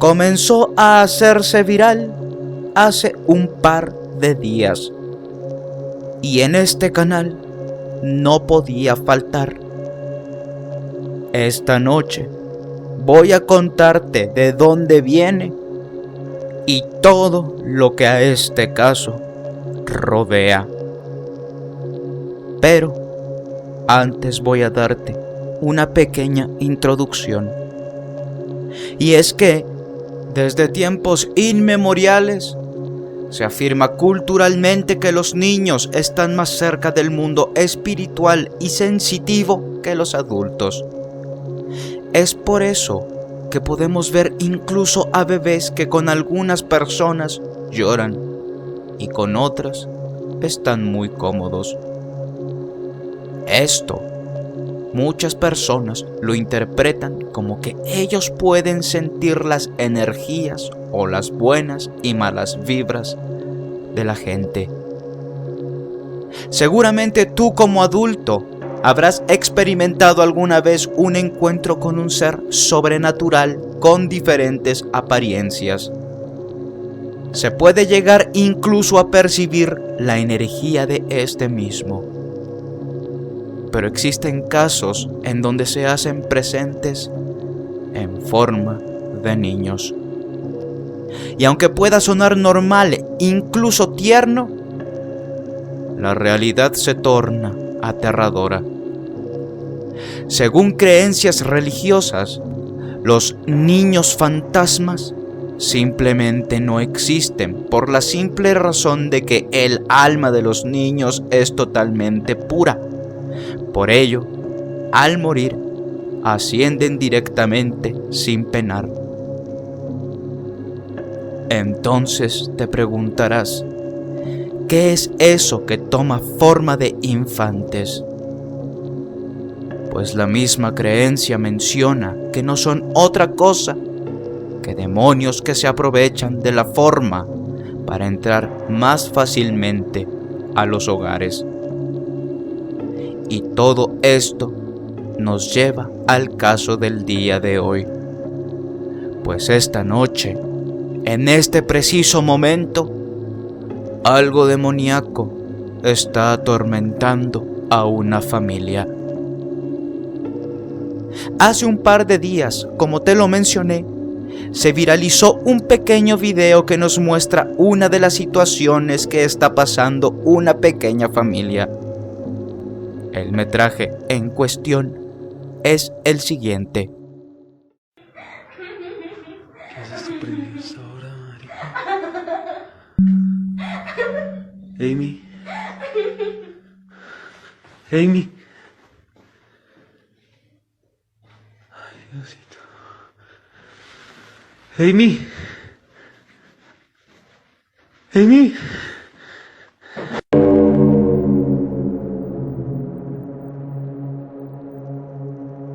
comenzó a hacerse viral hace un par de días. Y en este canal no podía faltar. Esta noche voy a contarte de dónde viene y todo lo que a este caso rodea. Pero antes voy a darte una pequeña introducción. Y es que desde tiempos inmemoriales se afirma culturalmente que los niños están más cerca del mundo espiritual y sensitivo que los adultos. Es por eso que podemos ver incluso a bebés que con algunas personas lloran y con otras están muy cómodos. Esto, muchas personas lo interpretan como que ellos pueden sentir las energías o las buenas y malas vibras de la gente. Seguramente tú como adulto habrás experimentado alguna vez un encuentro con un ser sobrenatural con diferentes apariencias. Se puede llegar incluso a percibir la energía de este mismo. Pero existen casos en donde se hacen presentes en forma de niños. Y aunque pueda sonar normal, incluso tierno, la realidad se torna aterradora. Según creencias religiosas, los niños fantasmas simplemente no existen por la simple razón de que el alma de los niños es totalmente pura. Por ello, al morir, ascienden directamente sin penar. Entonces te preguntarás, ¿qué es eso que toma forma de infantes? Pues la misma creencia menciona que no son otra cosa que demonios que se aprovechan de la forma para entrar más fácilmente a los hogares. Y todo esto nos lleva al caso del día de hoy. Pues esta noche, en este preciso momento, algo demoníaco está atormentando a una familia. Hace un par de días, como te lo mencioné, se viralizó un pequeño video que nos muestra una de las situaciones que está pasando una pequeña familia. El metraje en cuestión es el siguiente. ¿Qué haces tú prendidos ahora, marica? Amy. Amy. Ay, Diosito. Amy. Amy.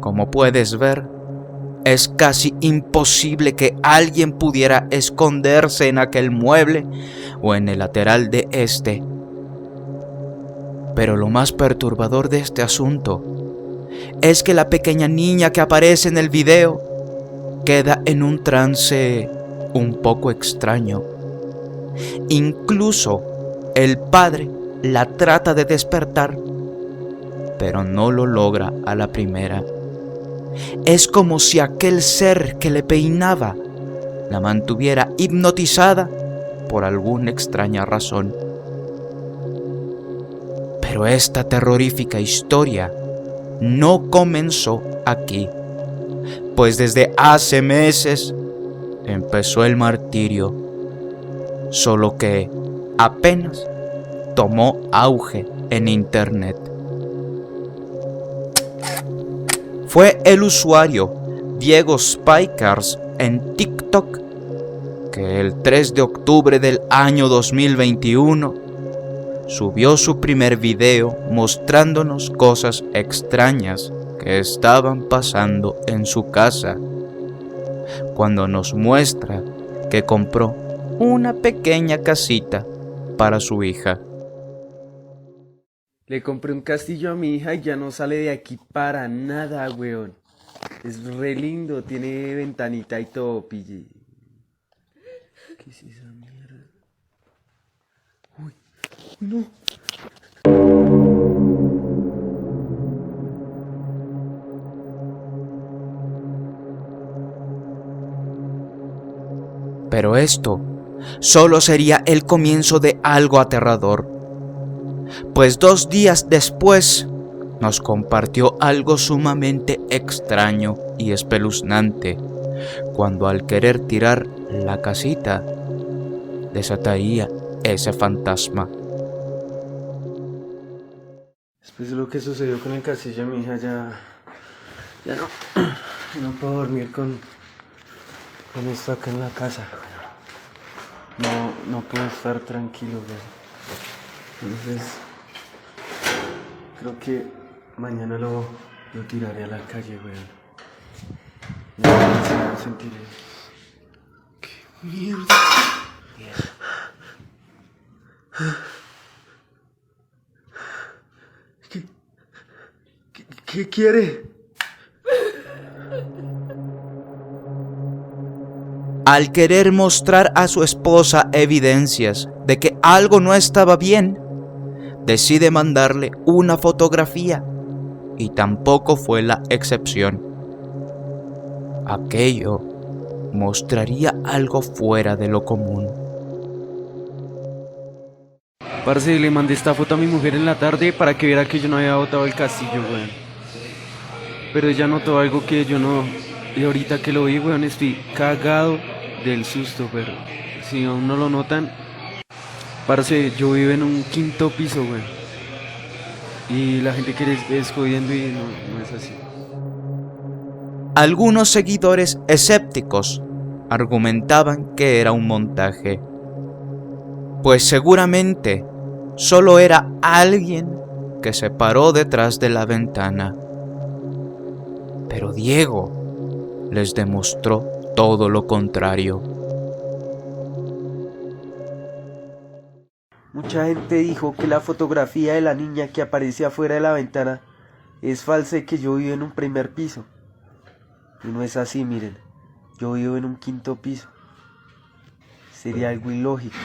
Como puedes ver, es casi imposible que alguien pudiera esconderse en aquel mueble o en el lateral de este. Pero lo más perturbador de este asunto es que la pequeña niña que aparece en el video queda en un trance un poco extraño. Incluso el padre la trata de despertar, pero no lo logra a la primera. Es como si aquel ser que le peinaba la mantuviera hipnotizada por alguna extraña razón. Pero esta terrorífica historia no comenzó aquí, pues desde hace meses empezó el martirio, solo que apenas tomó auge en internet. Fue el usuario Diego Spikers en TikTok que el 3 de octubre del año 2021 subió su primer video mostrándonos cosas extrañas que estaban pasando en su casa, cuando nos muestra que compró una pequeña casita para su hija. Le compré un castillo a mi hija y ya no sale de aquí para nada, weón. Es re lindo, tiene ventanita y todo, pille. ¿Qué es esa mierda? Uy, no. Pero esto solo sería el comienzo de algo aterrador, pues 2 días después nos compartió algo sumamente extraño y espeluznante, cuando al querer tirar la casita, desataría ese fantasma. Después de lo que sucedió con el castillo, mi hija ya no puedo dormir con esto acá en la casa. No puedo estar tranquilo, güey. Entonces, creo que mañana lo tiraré a la calle, güey. No sentiré. ¡Qué mierda! ¿Qué quiere? Al querer mostrar a su esposa evidencias de que algo no estaba bien, decide mandarle una fotografía, y tampoco fue la excepción. Aquello mostraría algo fuera de lo común. Parce, le mandé esta foto a mi mujer en la tarde para que viera que yo no había botado el castillo, weón. Pero ella notó algo que yo no... Y ahorita que lo vi, weón, estoy cagado del susto, pero... Si aún no lo notan... Parce, yo vivo en un 5º piso, weón. Y la gente que es jodiendo y no es así. Algunos seguidores escépticos argumentaban que era un montaje, pues seguramente solo era alguien que se paró detrás de la ventana. Pero Diego les demostró todo lo contrario. Mucha gente dijo que la fotografía de la niña que aparece afuera de la ventana es falsa y que yo vivo en un 1er piso. Y no es así, miren. Yo vivo en un 5º piso. Sería algo ilógico.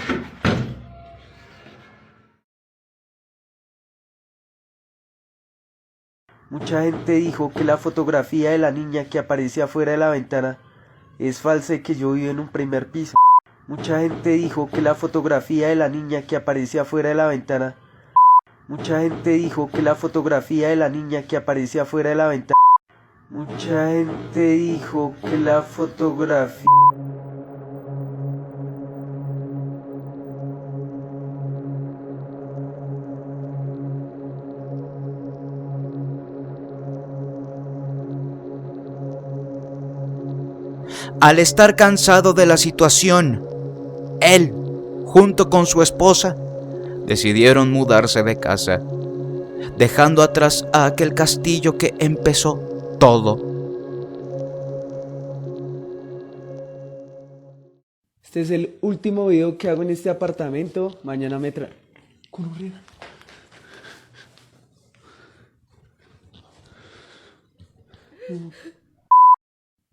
Mucha gente dijo que la fotografía de la niña que aparece afuera de la ventana es falsa y que yo vivo en un 1er piso. Mucha gente dijo que la fotografía de la niña que aparece afuera de la ventana. Mucha gente dijo que la fotografía de la niña que aparece afuera de la ventana. Mucha gente dijo que la fotografía... Al estar cansado de la situación, él, junto con su esposa, decidieron mudarse de casa, dejando atrás a aquel castillo que empezó todo. Este es el último video que hago en este apartamento. Mañana me trae.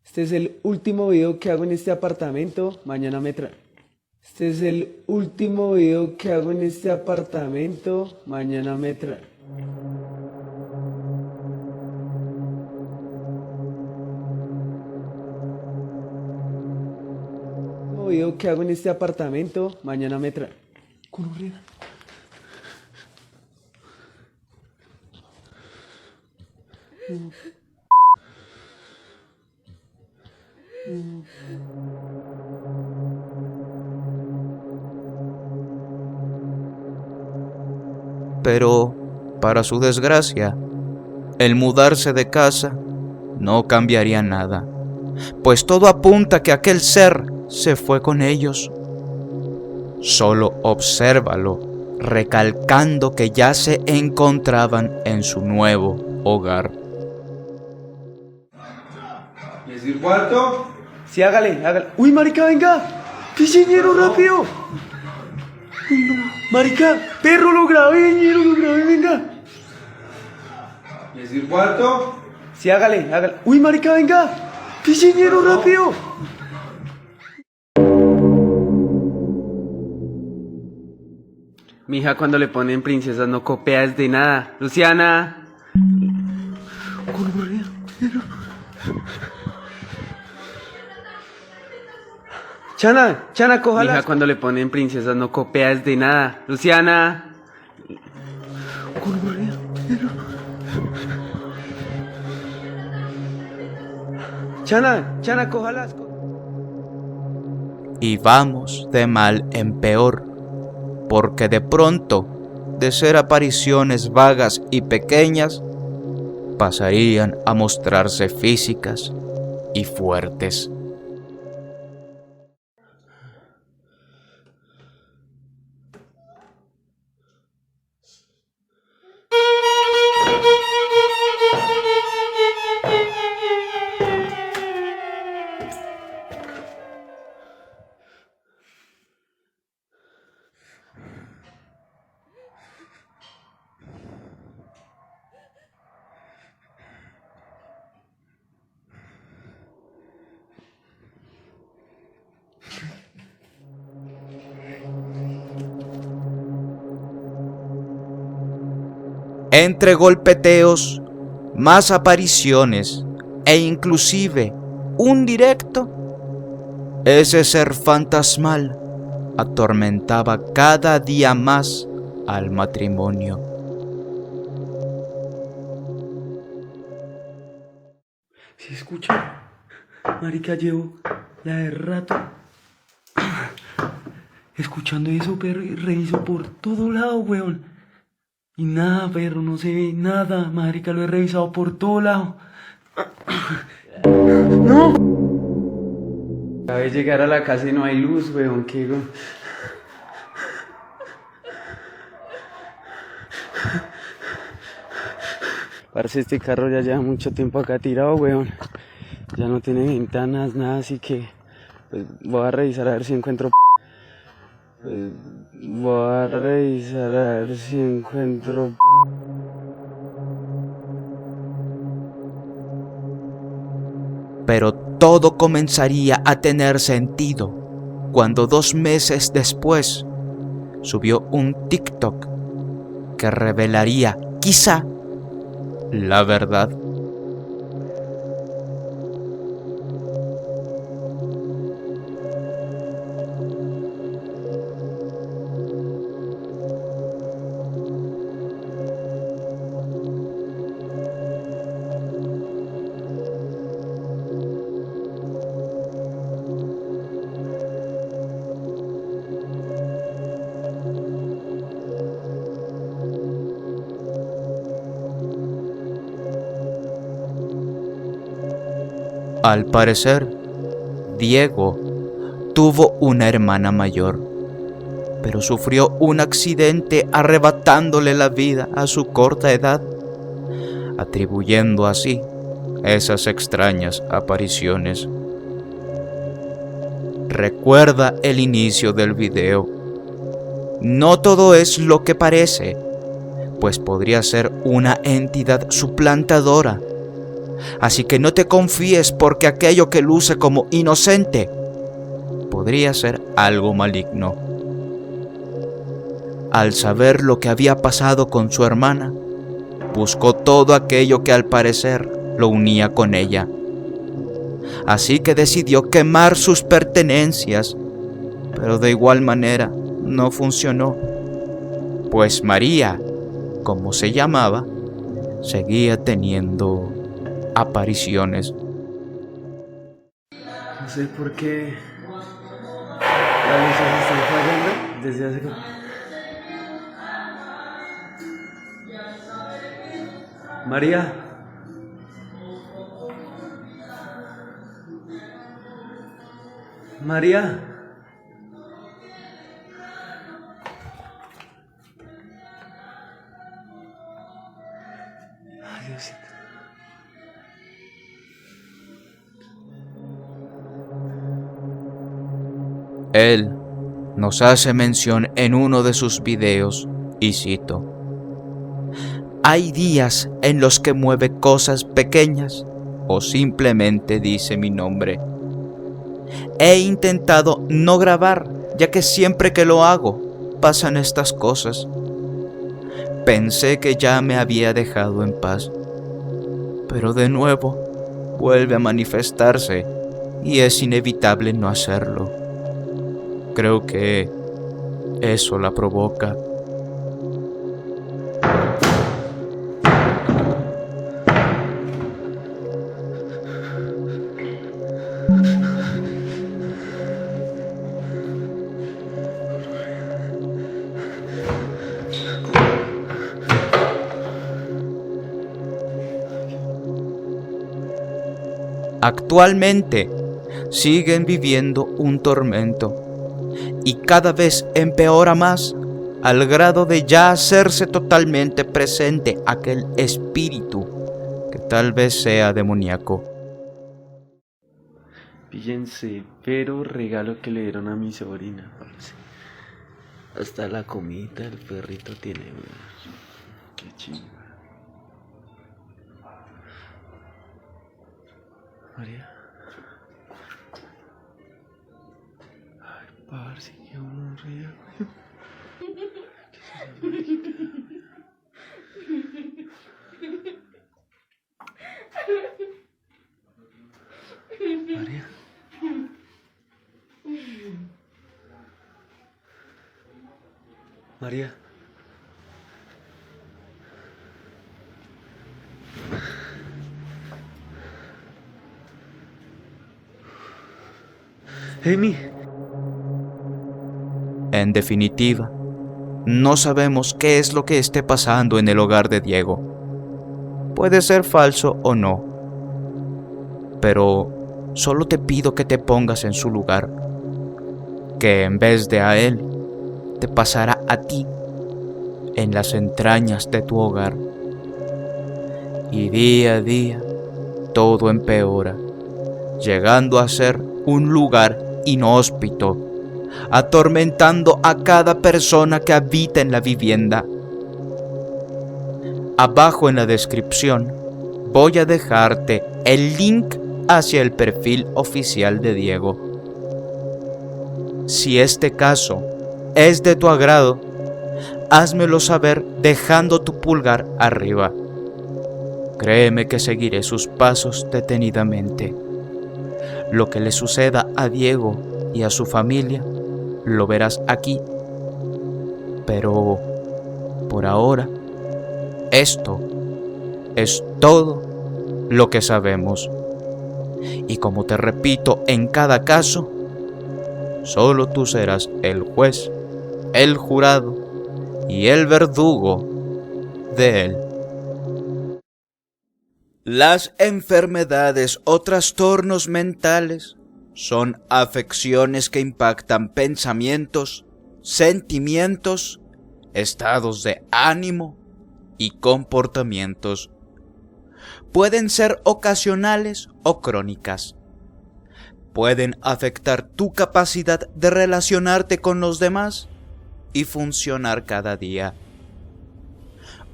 Este es el último video que hago en este apartamento. Mañana me trae. Este es el último video que hago en este apartamento. Mañana me trae. Video que hago en este apartamento. Mañana me trae. Pero, para su desgracia, el mudarse de casa no cambiaría nada, pues todo apunta a que aquel ser se fue con ellos. Solo obsérvalo, recalcando que ya se encontraban en su nuevo hogar. ¿Es el cuarto? Sí, hágale. ¡Uy, marica, venga! ¡Pichiñero, rápido! ¡Uy, no! ¡Marica! ¡Perro, lo grabé, venga! ¿Es el cuarto? Sí, hágale. ¡Uy, marica, venga! ¡Pichiñero, rápido! Mi hija cuando le ponen princesas no copias de nada. Luciana. Chana, cójala. Mi hija cuando le ponen princesas no copias de nada. Luciana. Chana, cójalas. Y vamos de mal en peor, porque de pronto, de ser apariciones vagas y pequeñas, pasarían a mostrarse físicas y fuertes. Entre golpeteos, más apariciones e inclusive un directo, ese ser fantasmal atormentaba cada día más al matrimonio. ¿Sí escucha? Marica, llevo ya de rato escuchando eso, perro, y reviso por todo lado, weón. Y nada, perro, no se ve nada, marica, lo he revisado por todo lado. ¡No! Acabé de llegar a la casa y no hay luz, weón, qué weón. Parce, este carro ya lleva mucho tiempo acá tirado, weón. Ya no tiene ventanas, nada, así que pues, voy a revisar a ver si encuentro... voy a revisar a ver si encuentro... Pero todo comenzaría a tener sentido cuando 2 meses después subió un TikTok que revelaría, quizá, la verdad. Al parecer, Diego tuvo una hermana mayor, pero sufrió un accidente arrebatándole la vida a su corta edad, atribuyendo así esas extrañas apariciones. Recuerda el inicio del video. No todo es lo que parece, pues podría ser una entidad suplantadora. Así que no te confíes porque aquello que luce como inocente podría ser algo maligno. Al saber lo que había pasado con su hermana, buscó todo aquello que al parecer lo unía con ella. Así que decidió quemar sus pertenencias, pero de igual manera no funcionó, pues María, como se llamaba, seguía teniendo apariciones. No sé por qué las luces están fallando desde hace... María. María. Ay, Diosito. Él nos hace mención en uno de sus videos, y cito: hay días en los que mueve cosas pequeñas o simplemente dice mi nombre. He intentado no grabar, ya que siempre que lo hago, pasan estas cosas. Pensé que ya me había dejado en paz, pero de nuevo vuelve a manifestarse y es inevitable no hacerlo. Creo que eso la provoca. Actualmente siguen viviendo un tormento y cada vez empeora más al grado de ya hacerse totalmente presente aquel espíritu que tal vez sea demoníaco. Fíjense, pero regalo que le dieron a mi sobrina, parce. Hasta la comida el perrito tiene, weón. Qué chingada. María. Ay, parce, qué aburrida, María. María. Amy. En definitiva, no sabemos qué es lo que esté pasando en el hogar de Diego. Puede ser falso o no, pero solo te pido que te pongas en su lugar, que en vez de a él, te pasará a ti en las entrañas de tu hogar. Y día a día, todo empeora, llegando a ser un lugar inhóspito, atormentando a cada persona que habita en la vivienda. Abajo en la descripción voy a dejarte el link hacia el perfil oficial de Diego. Si este caso es de tu agrado, házmelo saber dejando tu pulgar arriba. Créeme que seguiré sus pasos detenidamente. Lo que le suceda a Diego y a su familia, lo verás aquí. Pero, por ahora, esto es todo lo que sabemos. Y como te repito en cada caso, solo tú serás el juez, el jurado y el verdugo de él. Las enfermedades o trastornos mentales son afecciones que impactan pensamientos, sentimientos, estados de ánimo y comportamientos. Pueden ser ocasionales o crónicas. Pueden afectar tu capacidad de relacionarte con los demás y funcionar cada día.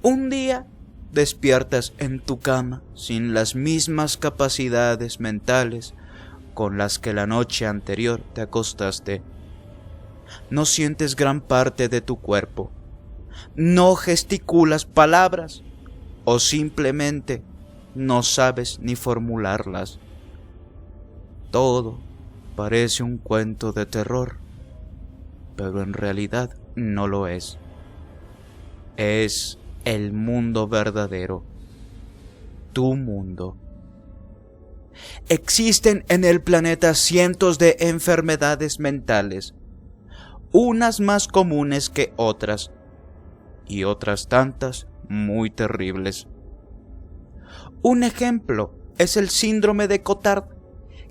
Un día despiertas en tu cama sin las mismas capacidades mentales con las que la noche anterior te acostaste. No sientes gran parte de tu cuerpo, no gesticulas palabras o simplemente no sabes ni formularlas. Todo parece un cuento de terror, pero en realidad no lo es. Es el mundo verdadero, tu mundo. Existen en el planeta cientos de enfermedades mentales, unas más comunes que otras, y otras tantas muy terribles. Un ejemplo es el síndrome de Cotard,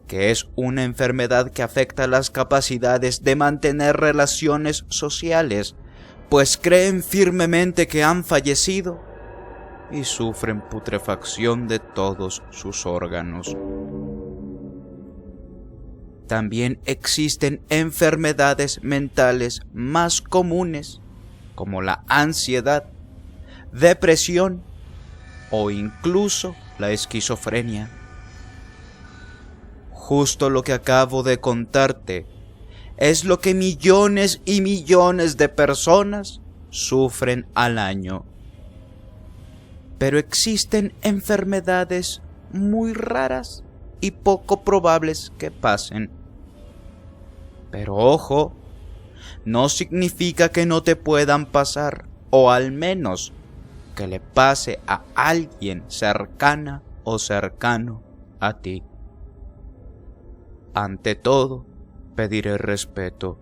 que es una enfermedad que afecta las capacidades de mantener relaciones sociales, pues creen firmemente que han fallecido y sufren putrefacción de todos sus órganos. También existen enfermedades mentales más comunes, como la ansiedad, depresión o incluso la esquizofrenia. Justo lo que acabo de contarte es lo que millones y millones de personas sufren al año. Pero existen enfermedades muy raras y poco probables que pasen. Pero ojo, no significa que no te puedan pasar, o al menos que le pase a alguien cercana o cercano a ti. Ante todo, pediré respeto,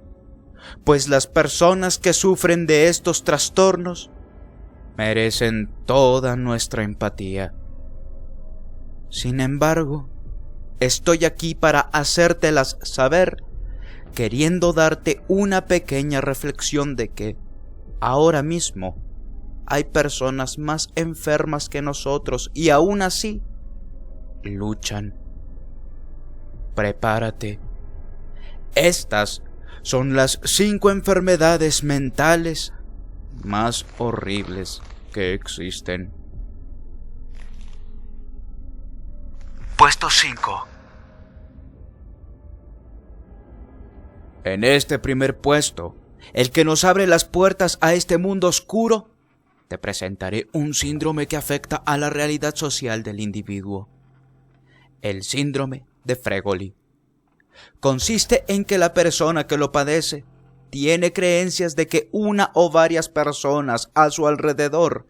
pues las personas que sufren de estos trastornos merecen toda nuestra empatía. Sin embargo, estoy aquí para hacértelas saber, queriendo darte una pequeña reflexión de que, ahora mismo, hay personas más enfermas que nosotros y aún así, luchan. Prepárate. Estas son las 5 enfermedades mentales más horribles que existen. Puesto 5. En este primer puesto, el que nos abre las puertas a este mundo oscuro, te presentaré un síndrome que afecta a la realidad social del individuo. El síndrome de Fregoli. Consiste en que la persona que lo padece tiene creencias de que una o varias personas a su alrededor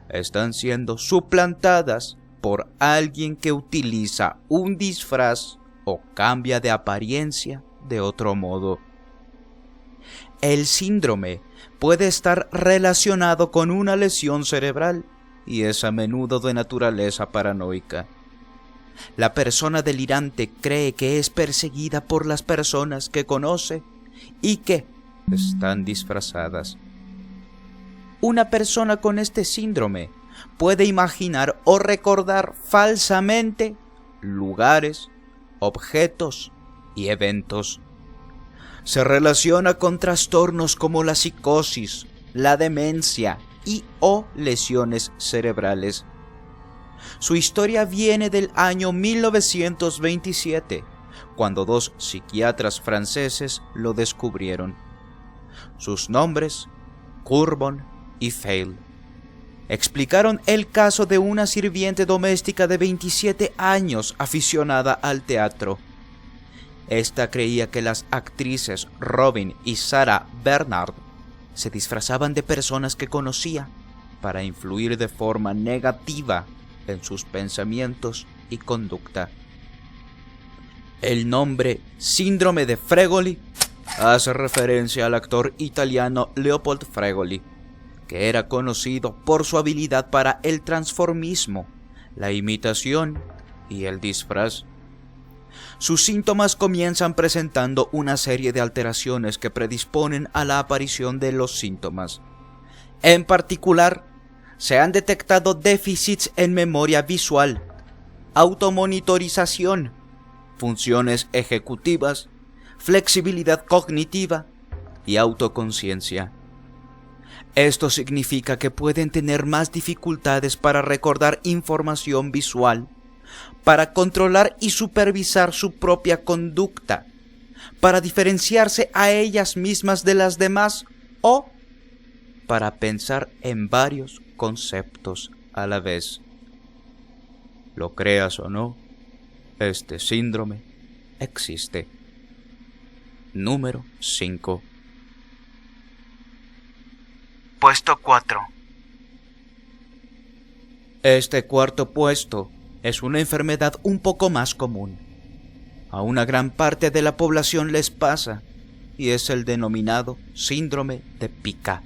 están siendo suplantadas por alguien que utiliza un disfraz o cambia de apariencia de otro modo. El síndrome puede estar relacionado con una lesión cerebral y es a menudo de naturaleza paranoica. La persona delirante cree que es perseguida por las personas que conoce y que están disfrazadas. Una persona con este síndrome puede imaginar o recordar falsamente lugares, objetos y eventos. Se relaciona con trastornos como la psicosis, la demencia y o lesiones cerebrales. Su historia viene del año 1927, cuando 2 psiquiatras franceses lo descubrieron. Sus nombres, Courbon y Fail, explicaron el caso de una sirviente doméstica de 27 años aficionada al teatro. Esta creía que las actrices Robin y Sarah Bernard se disfrazaban de personas que conocía para influir de forma negativa en sus pensamientos y conducta. El nombre síndrome de Fregoli hace referencia al actor italiano Leopold Fregoli, que era conocido por su habilidad para el transformismo, la imitación y el disfraz. Sus síntomas comienzan presentando una serie de alteraciones que predisponen a la aparición de los síntomas. En particular, se han detectado déficits en memoria visual, automonitorización, funciones ejecutivas, flexibilidad cognitiva y autoconciencia. Esto significa que pueden tener más dificultades para recordar información visual, para controlar y supervisar su propia conducta, para diferenciarse a ellas mismas de las demás o para pensar en varios conceptos a la vez. Lo creas o no, este síndrome existe. Número 5. Puesto 4. Este cuarto puesto es una enfermedad un poco más común. A una gran parte de la población les pasa y es el denominado síndrome de Pica.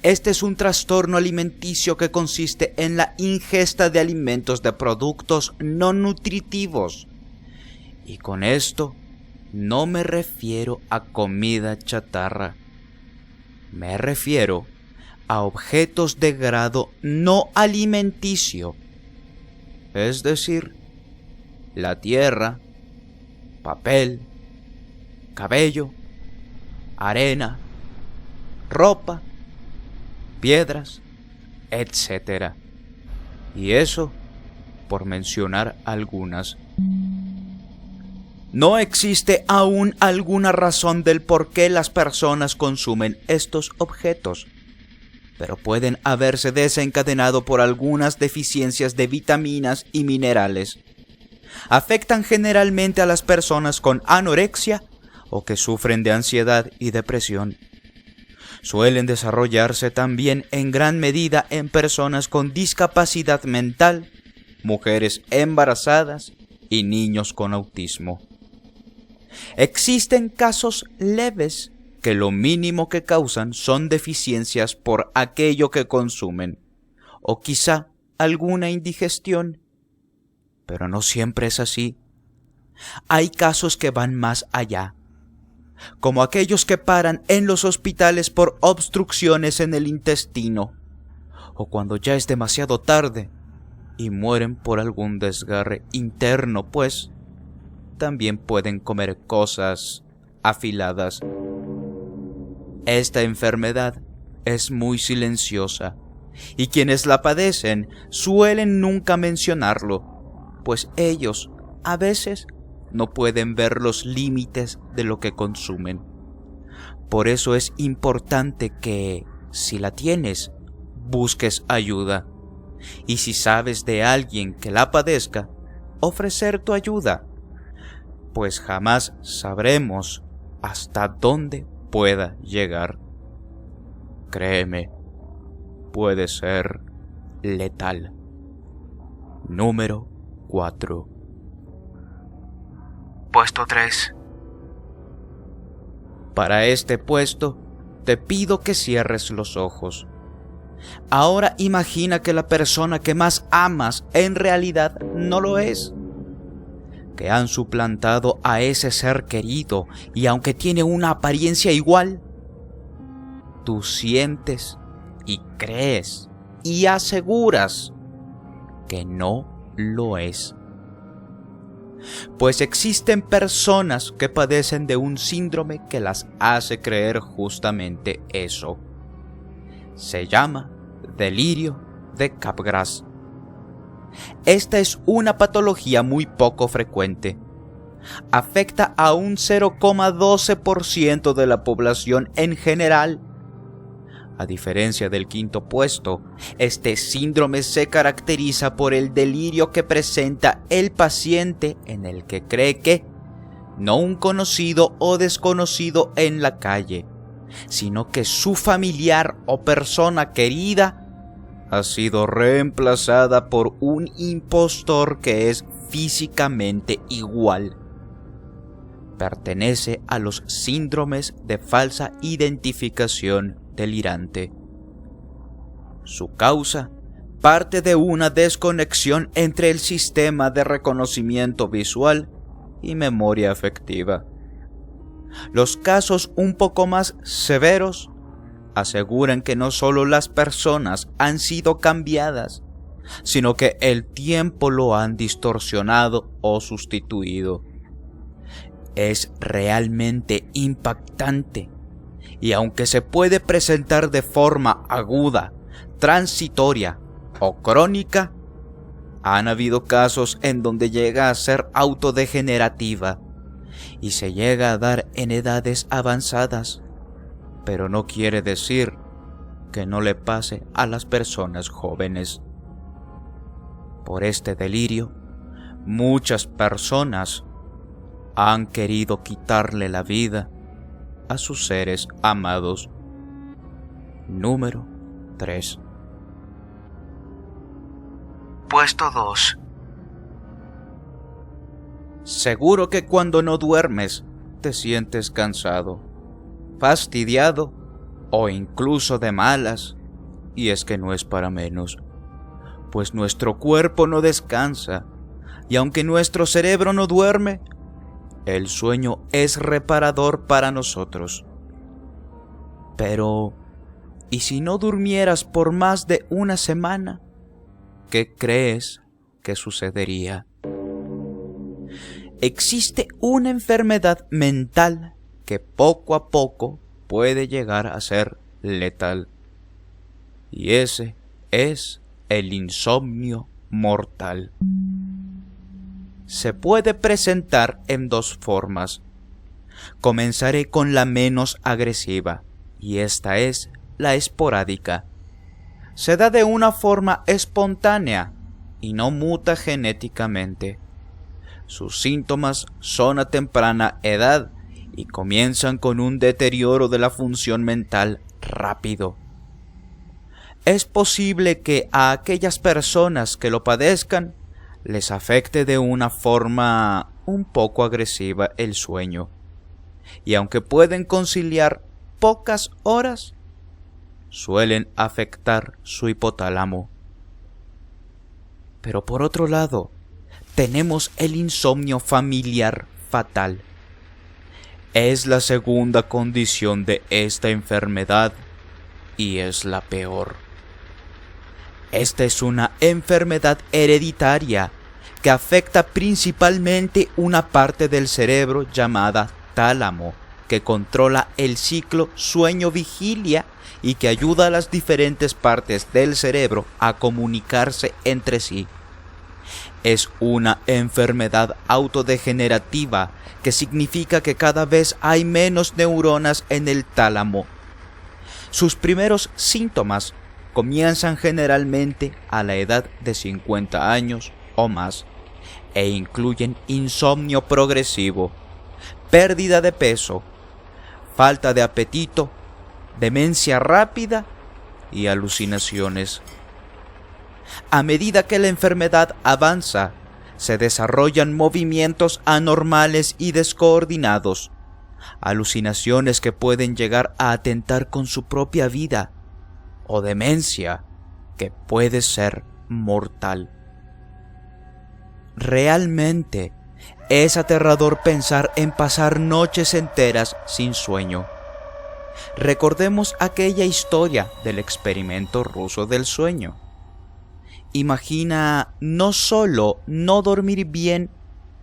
Este es un trastorno alimenticio que consiste en la ingesta de alimentos de productos no nutritivos. Y con esto no me refiero a comida chatarra. Me refiero a objetos de grado no alimenticio. Es decir, la tierra, papel, cabello, arena, ropa, piedras, etc. Y eso por mencionar algunas. No existe aún alguna razón del por qué las personas consumen estos objetos, pero pueden haberse desencadenado por algunas deficiencias de vitaminas y minerales. Afectan generalmente a las personas con anorexia o que sufren de ansiedad y depresión. Suelen desarrollarse también en gran medida en personas con discapacidad mental, mujeres embarazadas y niños con autismo. Existen casos leves que lo mínimo que causan son deficiencias por aquello que consumen, o quizá alguna indigestión. Pero no siempre es así. Hay casos que van más allá, como aquellos que paran en los hospitales por obstrucciones en el intestino, o cuando ya es demasiado tarde y mueren por algún desgarre interno, pues también pueden comer cosas afiladas. Esta enfermedad es muy silenciosa y quienes la padecen suelen nunca mencionarlo, pues ellos a veces no pueden ver los límites de lo que consumen. Por eso es importante que, si la tienes, busques ayuda. Y si sabes de alguien que la padezca, ofrecer tu ayuda, pues jamás sabremos hasta dónde pueda llegar. Créeme, puede ser letal. Número 4. Puesto 3. Para este puesto, te pido que cierres los ojos. Ahora imagina que la persona que más amas en realidad no lo es. Que han suplantado a ese ser querido y aunque tiene una apariencia igual, tú sientes y crees y aseguras que no lo es. Pues existen personas que padecen de un síndrome que las hace creer justamente eso. Se llama delirio de Capgras. Esta es una patología muy poco frecuente. Afecta a un 0,12% de la población en general. A diferencia del quinto puesto, este síndrome se caracteriza por el delirio que presenta el paciente en el que cree que, no un conocido o desconocido en la calle, sino que su familiar o persona querida ha sido reemplazada por un impostor que es físicamente igual. Pertenece a los síndromes de falsa identificación delirante. Su causa parte de una desconexión entre el sistema de reconocimiento visual y memoria afectiva. Los casos un poco más severos aseguran que no solo las personas han sido cambiadas, sino que el tiempo lo han distorsionado o sustituido. Es realmente impactante, y aunque se puede presentar de forma aguda, transitoria o crónica, han habido casos en donde llega a ser autodegenerativa y se llega a dar en edades avanzadas, pero no quiere decir que no le pase a las personas jóvenes. Por este delirio, muchas personas han querido quitarle la vida a sus seres amados. Número 3. Puesto 2. Seguro que cuando no duermes te sientes cansado, fastidiado o incluso de malas, y es que no es para menos, pues nuestro cuerpo no descansa, y aunque nuestro cerebro no duerme, el sueño es reparador para nosotros. Pero, ¿y si no durmieras por más de una semana? ¿Qué crees que sucedería? Existe una enfermedad mental que poco a poco puede llegar a ser letal. Y ese es el insomnio mortal. se puede presentar en dos formas. Comenzaré con la menos agresiva, y esta es la esporádica. Se da de una forma espontánea y no muta genéticamente. Sus síntomas son a temprana edad y comienzan con un deterioro de la función mental rápido. Es posible que a aquellas personas que lo padezcan les afecte de una forma un poco agresiva el sueño, y aunque pueden conciliar pocas horas, suelen afectar su hipotálamo. Pero por otro lado, tenemos el insomnio familiar fatal. Es la segunda condición de esta enfermedad y es la peor. Esta es una enfermedad hereditaria que afecta principalmente una parte del cerebro llamada tálamo, que controla el ciclo sueño-vigilia y que ayuda a las diferentes partes del cerebro a comunicarse entre sí. Es una enfermedad autodegenerativa, que significa que cada vez hay menos neuronas en el tálamo. Sus primeros síntomas comienzan generalmente a la edad de 50 años o más e incluyen insomnio progresivo, pérdida de peso, falta de apetito, demencia rápida y alucinaciones. A medida que la enfermedad avanza, se desarrollan movimientos anormales y descoordinados, alucinaciones que pueden llegar a atentar con su propia vida, o demencia que puede ser mortal. Realmente es aterrador pensar en pasar noches enteras sin sueño. Recordemos aquella historia del experimento ruso del sueño. Imagina no solo no dormir bien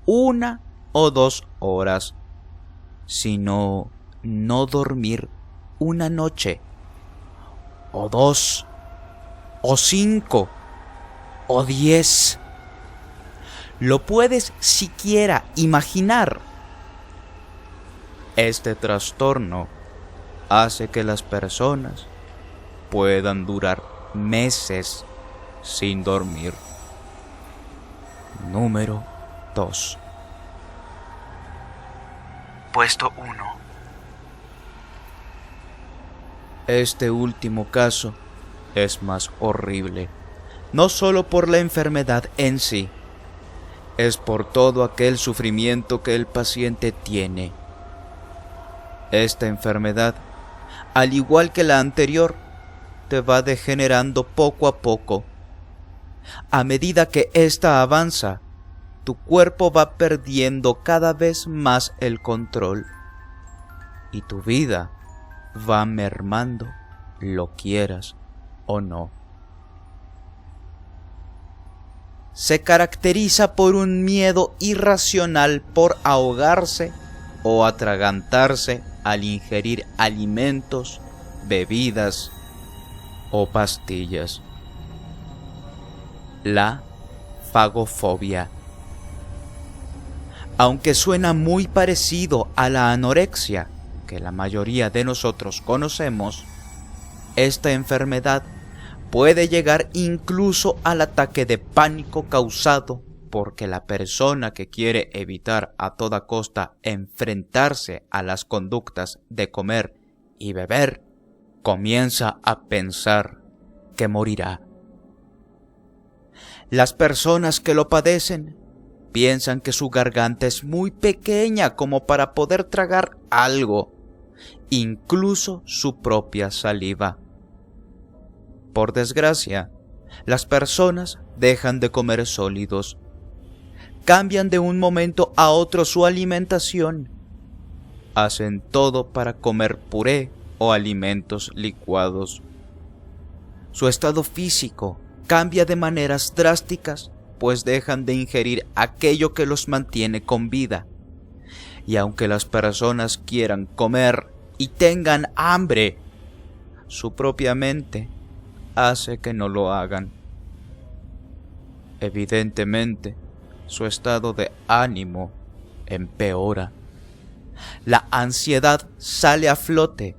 1 o 2 horas, sino no dormir una noche, o 2, o 5, o 10. ¿Lo puedes siquiera imaginar? Este trastorno hace que las personas puedan durar meses sin dormir. Número 2. Puesto 1. Este último caso es más horrible, no solo por la enfermedad en sí, es por todo aquel sufrimiento que el paciente tiene. Esta enfermedad, al igual que la anterior, te va degenerando poco a poco. A medida que ésta avanza, tu cuerpo va perdiendo cada vez más el control y tu vida va mermando, lo quieras o no. Se caracteriza por un miedo irracional por ahogarse o atragantarse al ingerir alimentos, bebidas o pastillas. La fagofobia. Aunque suena muy parecido a la anorexia, que la mayoría de nosotros conocemos, esta enfermedad puede llegar incluso al ataque de pánico causado porque la persona que quiere evitar a toda costa enfrentarse a las conductas de comer y beber, comienza a pensar que morirá. Las personas que lo padecen piensan que su garganta es muy pequeña como para poder tragar algo, incluso su propia saliva. Por desgracia, las personas dejan de comer sólidos, cambian de un momento a otro su alimentación, hacen todo para comer puré o alimentos licuados. Su estado físico cambia de maneras drásticas, pues dejan de ingerir aquello que los mantiene con vida. Y aunque las personas quieran comer y tengan hambre, su propia mente hace que no lo hagan. Evidentemente, su estado de ánimo empeora. La ansiedad sale a flote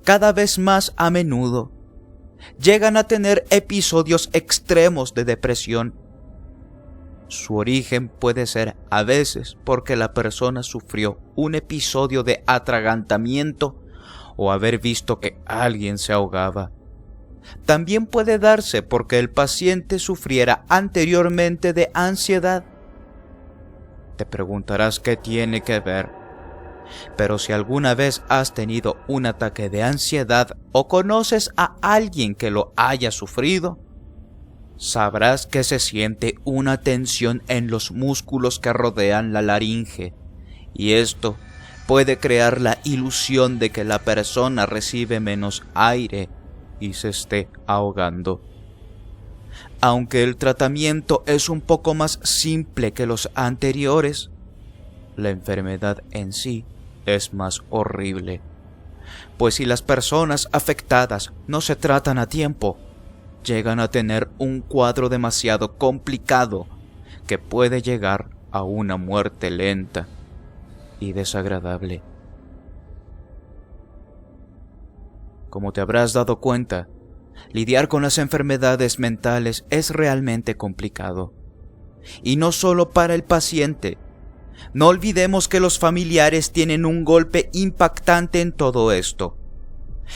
cada vez más a menudo. Llegan a tener episodios extremos de depresión. Su origen puede ser a veces porque la persona sufrió un episodio de atragantamiento o haber visto que alguien se ahogaba. También puede darse porque el paciente sufriera anteriormente de ansiedad. Te preguntarás qué tiene que ver, pero si alguna vez has tenido un ataque de ansiedad o conoces a alguien que lo haya sufrido, sabrás que se siente una tensión en los músculos que rodean la laringe, y esto puede crear la ilusión de que la persona recibe menos aire y se esté ahogando. Aunque el tratamiento es un poco más simple que los anteriores, la enfermedad en sí es más horrible, pues si las personas afectadas no se tratan a tiempo, llegan a tener un cuadro demasiado complicado que puede llegar a una muerte lenta y desagradable. Como te habrás dado cuenta, lidiar con las enfermedades mentales es realmente complicado. Y no solo para el paciente. No olvidemos que los familiares tienen un golpe impactante en todo esto.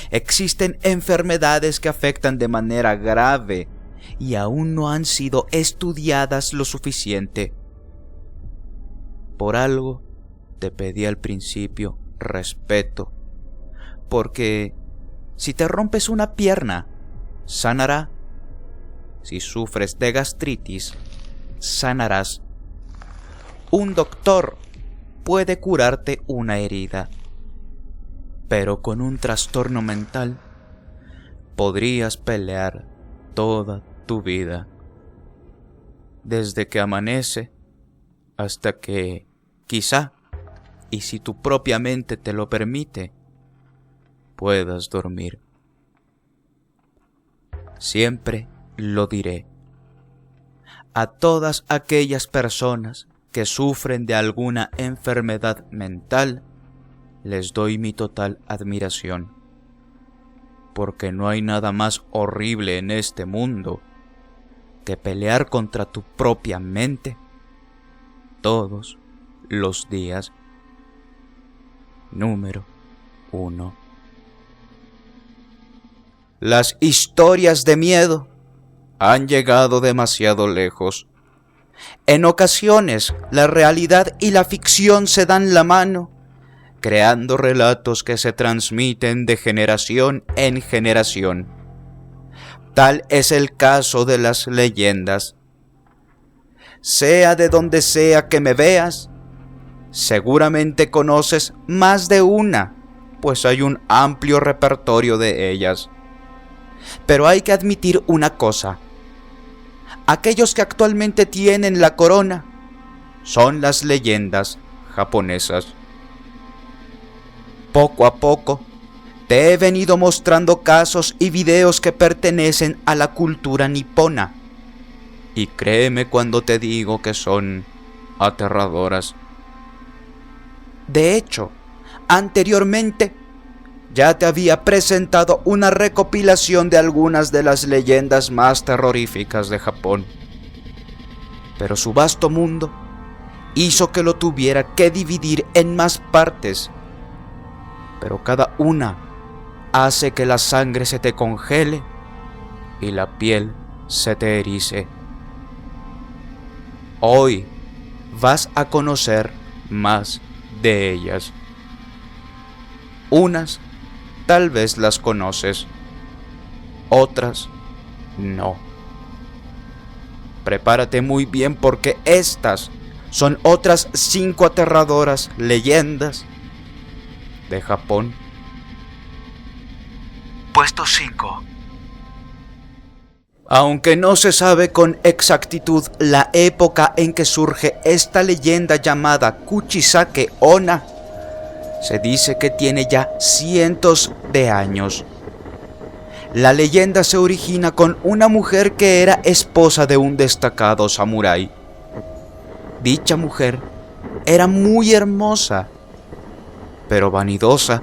Existen enfermedades que afectan de manera grave y aún no han sido estudiadas lo suficiente. Por algo te pedí al principio respeto, porque si te rompes una pierna, sanará. Si sufres de gastritis, sanarás. Un doctor puede curarte una herida, pero con un trastorno mental podrías pelear toda tu vida, desde que amanece hasta que, quizá, y si tu propia mente te lo permite, puedas dormir. Siempre lo diré. A todas aquellas personas que sufren de alguna enfermedad mental, les doy mi total admiración, porque no hay nada más horrible en este mundo que pelear contra tu propia mente todos los días. Número 1. Las historias de miedo han llegado demasiado lejos. En ocasiones, la realidad y la ficción se dan la mano, creando relatos que se transmiten de generación en generación. Tal es el caso de las leyendas. Sea de donde sea que me veas, seguramente conoces más de una, pues hay un amplio repertorio de ellas. Pero hay que admitir una cosa. Aquellos que actualmente tienen la corona son las leyendas japonesas. Poco a poco te he venido mostrando casos y videos que pertenecen a la cultura nipona. Y créeme cuando te digo que son aterradoras. De hecho, anteriormente ya te había presentado una recopilación de algunas de las leyendas más terroríficas de Japón. Pero su vasto mundo hizo que lo tuviera que dividir en más partes. Pero cada una hace que la sangre se te congele y la piel se te erice. Hoy vas a conocer más de ellas. Unas tal vez las conoces, otras no. Prepárate muy bien porque estas son otras 5 aterradoras leyendas de Japón. Puesto 5. Aunque no se sabe con exactitud la época en que surge esta leyenda llamada Kuchisake Onna, se dice que tiene ya cientos de años. La leyenda se origina con una mujer que era esposa de un destacado samurái. Dicha mujer era muy hermosa, pero vanidosa,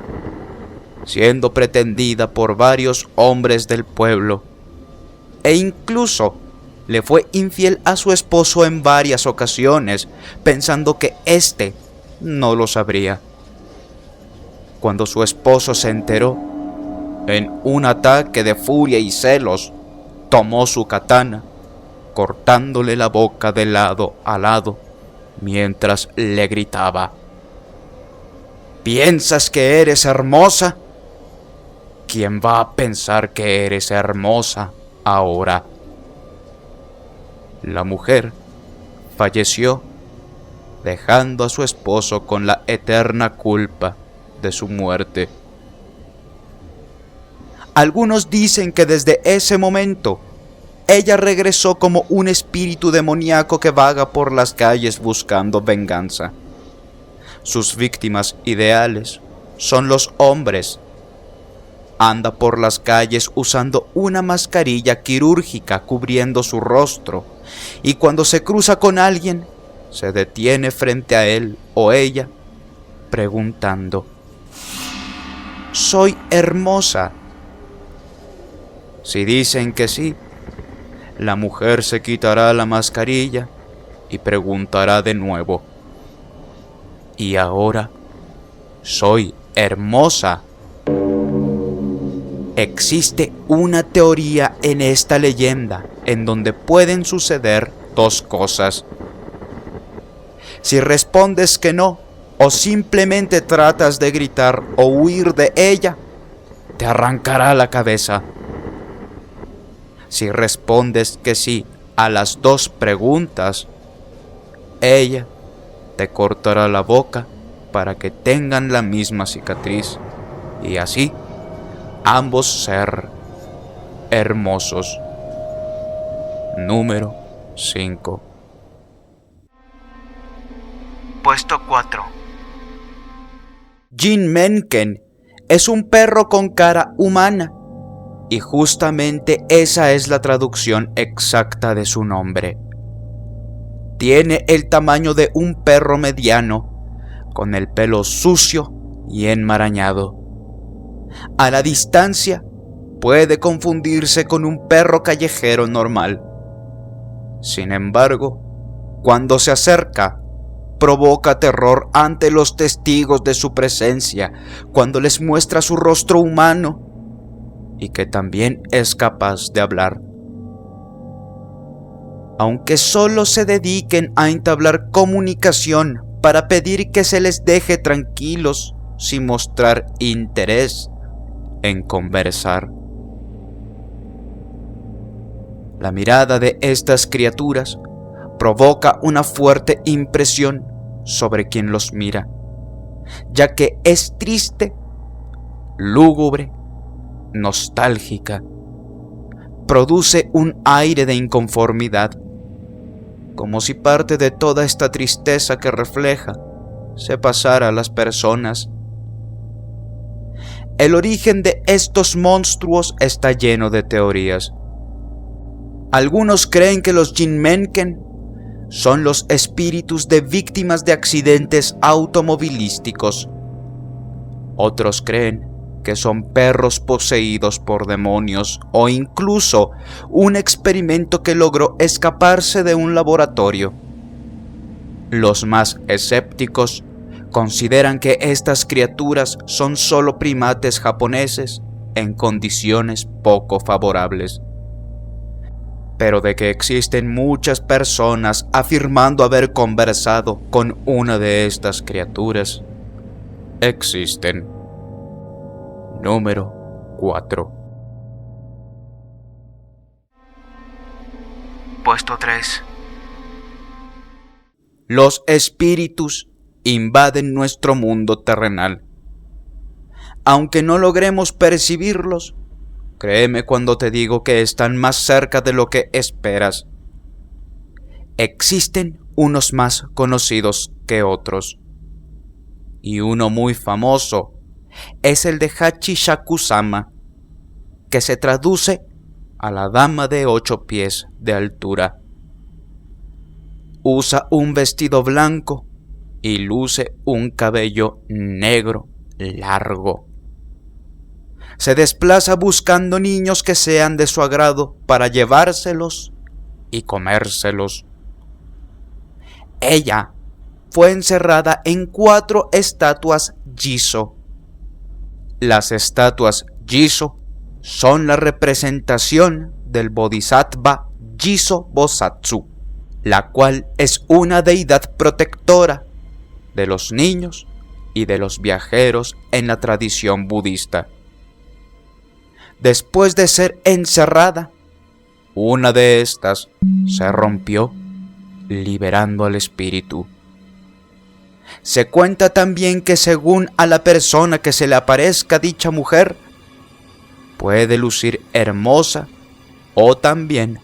siendo pretendida por varios hombres del pueblo, e incluso le fue infiel a su esposo en varias ocasiones, pensando que éste no lo sabría. Cuando su esposo se enteró, en un ataque de furia y celos, tomó su katana, cortándole la boca de lado a lado, mientras le gritaba: ¿piensas que eres hermosa? ¿Quién va a pensar que eres hermosa ahora? La mujer falleció, dejando a su esposo con la eterna culpa de su muerte. Algunos dicen que desde ese momento ella regresó como un espíritu demoníaco que vaga por las calles buscando venganza. Sus víctimas ideales son los hombres. Anda por las calles usando una mascarilla quirúrgica cubriendo su rostro, y cuando se cruza con alguien, se detiene frente a él o ella, preguntando: ¿soy hermosa? Si dicen que sí, la mujer se quitará la mascarilla y preguntará de nuevo: ¿y ahora soy hermosa? Existe una teoría en esta leyenda en donde pueden suceder dos cosas. Si respondes que no, o simplemente tratas de gritar o huir de ella, te arrancará la cabeza. Si respondes que sí a las dos preguntas, ella te cortará la boca para que tengan la misma cicatriz y así ambos ser hermosos. Número 5. Puesto 4. Jin Menken es un perro con cara humana, y justamente esa es la traducción exacta de su nombre. Tiene el tamaño de un perro mediano, con el pelo sucio y enmarañado. A la distancia puede confundirse con un perro callejero normal. Sin embargo, cuando se acerca, provoca terror ante los testigos de su presencia cuando les muestra su rostro humano y que también es capaz de hablar. Aunque solo se dediquen a entablar comunicación para pedir que se les deje tranquilos sin mostrar interés en conversar. La mirada de estas criaturas provoca una fuerte impresión sobre quien los mira, ya que es triste, lúgubre, nostálgica. Produce un aire de inconformidad, como si parte de toda esta tristeza que refleja se pasara a las personas. El origen de estos monstruos está lleno de teorías. Algunos creen que los Jinmenken son los espíritus de víctimas de accidentes automovilísticos. Otros creen que son perros poseídos por demonios o incluso un experimento que logró escaparse de un laboratorio. Los más escépticos consideran que estas criaturas son solo primates japoneses en condiciones poco favorables. Pero de que existen muchas personas afirmando haber conversado con una de estas criaturas, existen. Número 4. Puesto 3. Los espíritus invaden nuestro mundo terrenal. Aunque no logremos percibirlos, créeme cuando te digo que están más cerca de lo que esperas. Existen unos más conocidos que otros, y uno muy famoso es el de Hachishaku-sama, que se traduce a la dama de 8 pies de altura. usa un vestido blanco y luce un cabello negro largo. Se desplaza buscando niños que sean de su agrado para llevárselos y comérselos. Ella fue encerrada en 4 estatuas Jizo. Las estatuas Jizo son la representación del Bodhisattva Jizo Bosatsu, la cual es una deidad protectora de los niños y de los viajeros en la tradición budista. Después de ser encerrada, una de estas se rompió, liberando al espíritu. Se cuenta también que según a la persona que se le aparezca dicha mujer, puede lucir hermosa o también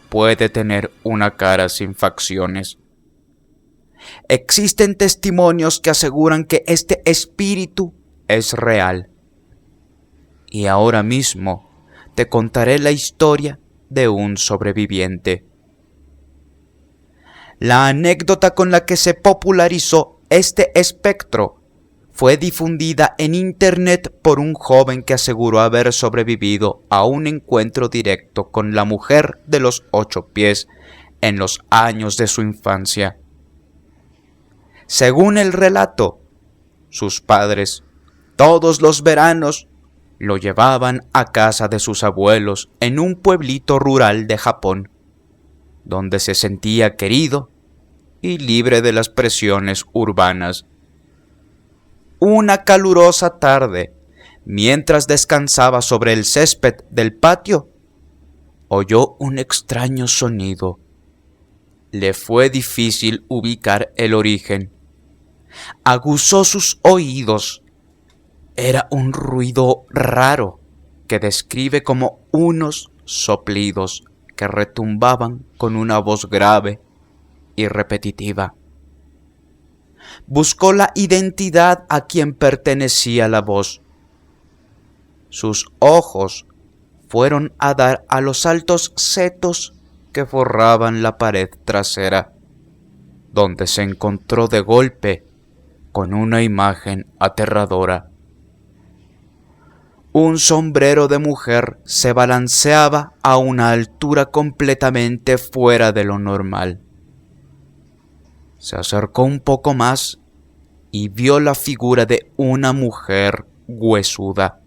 puede tener una cara sin facciones. Existen testimonios que aseguran que este espíritu es real. Y ahora mismo te contaré la historia de un sobreviviente. La anécdota con la que se popularizó este espectro fue difundida en internet por un joven que aseguró haber sobrevivido a un encuentro directo con la mujer de los 8 pies en los años de su infancia. Según el relato, sus padres, todos los veranos, lo llevaban a casa de sus abuelos en un pueblito rural de Japón, donde se sentía querido y libre de las presiones urbanas. Una calurosa tarde, mientras descansaba sobre el césped del patio, oyó un extraño sonido. Le fue difícil ubicar el origen. Aguzó sus oídos. Era un ruido raro que describe como unos soplidos que retumbaban con una voz grave y repetitiva. Buscó la identidad a quien pertenecía la voz. Sus ojos fueron a dar a los altos setos que forraban la pared trasera, donde se encontró de golpe con una imagen aterradora. Un sombrero de mujer se balanceaba a una altura completamente fuera de lo normal. Se acercó un poco más y vio la figura de una mujer huesuda,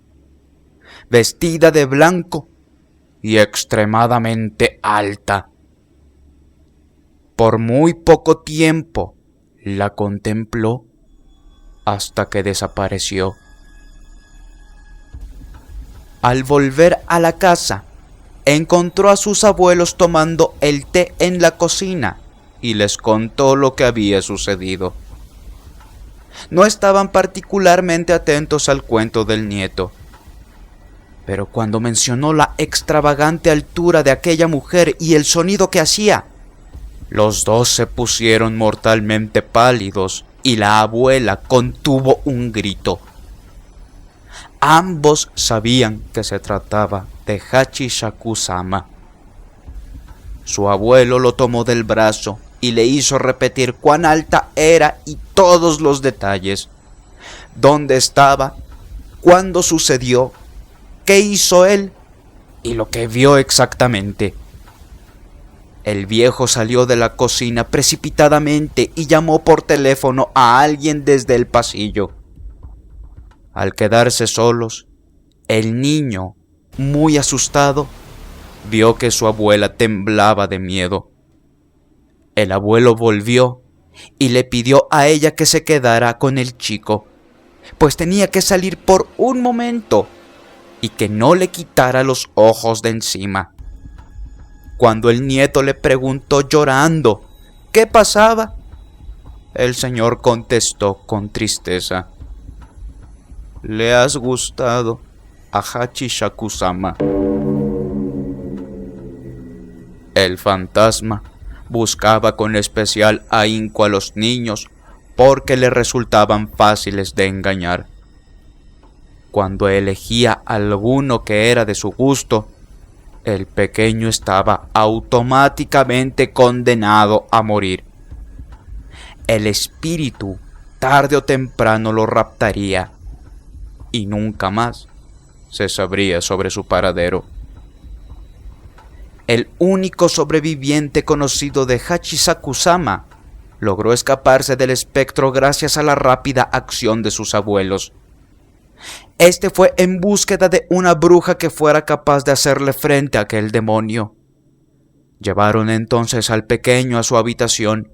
vestida de blanco y extremadamente alta. Por muy poco tiempo la contempló hasta que desapareció. Al volver a la casa, encontró a sus abuelos tomando el té en la cocina y les contó lo que había sucedido. No estaban particularmente atentos al cuento del nieto, pero cuando mencionó la extravagante altura de aquella mujer y el sonido que hacía, los dos se pusieron mortalmente pálidos y la abuela contuvo un grito. Ambos sabían que se trataba de Hachishaku-sama. Su abuelo lo tomó del brazo y le hizo repetir cuán alta era y todos los detalles. Dónde estaba, cuándo sucedió, qué hizo él y lo que vio exactamente. El viejo salió de la cocina precipitadamente y llamó por teléfono a alguien desde el pasillo. Al quedarse solos, el niño, muy asustado, vio que su abuela temblaba de miedo. El abuelo volvió y le pidió a ella que se quedara con el chico, pues tenía que salir por un momento y que no le quitara los ojos de encima. Cuando el nieto le preguntó llorando qué pasaba, el señor contestó con tristeza: «Le has gustado a Hachishaku-sama». El fantasma buscaba con especial ahínco a los niños porque le resultaban fáciles de engañar. Cuando elegía alguno que era de su gusto, el pequeño estaba automáticamente condenado a morir. el espíritu tarde o temprano lo raptaría y nunca más se sabría sobre su paradero. El único sobreviviente conocido de Hachisakusama logró escaparse del espectro gracias a la rápida acción de sus abuelos. Este fue en búsqueda de una bruja que fuera capaz de hacerle frente a aquel demonio. Llevaron entonces al pequeño a su habitación,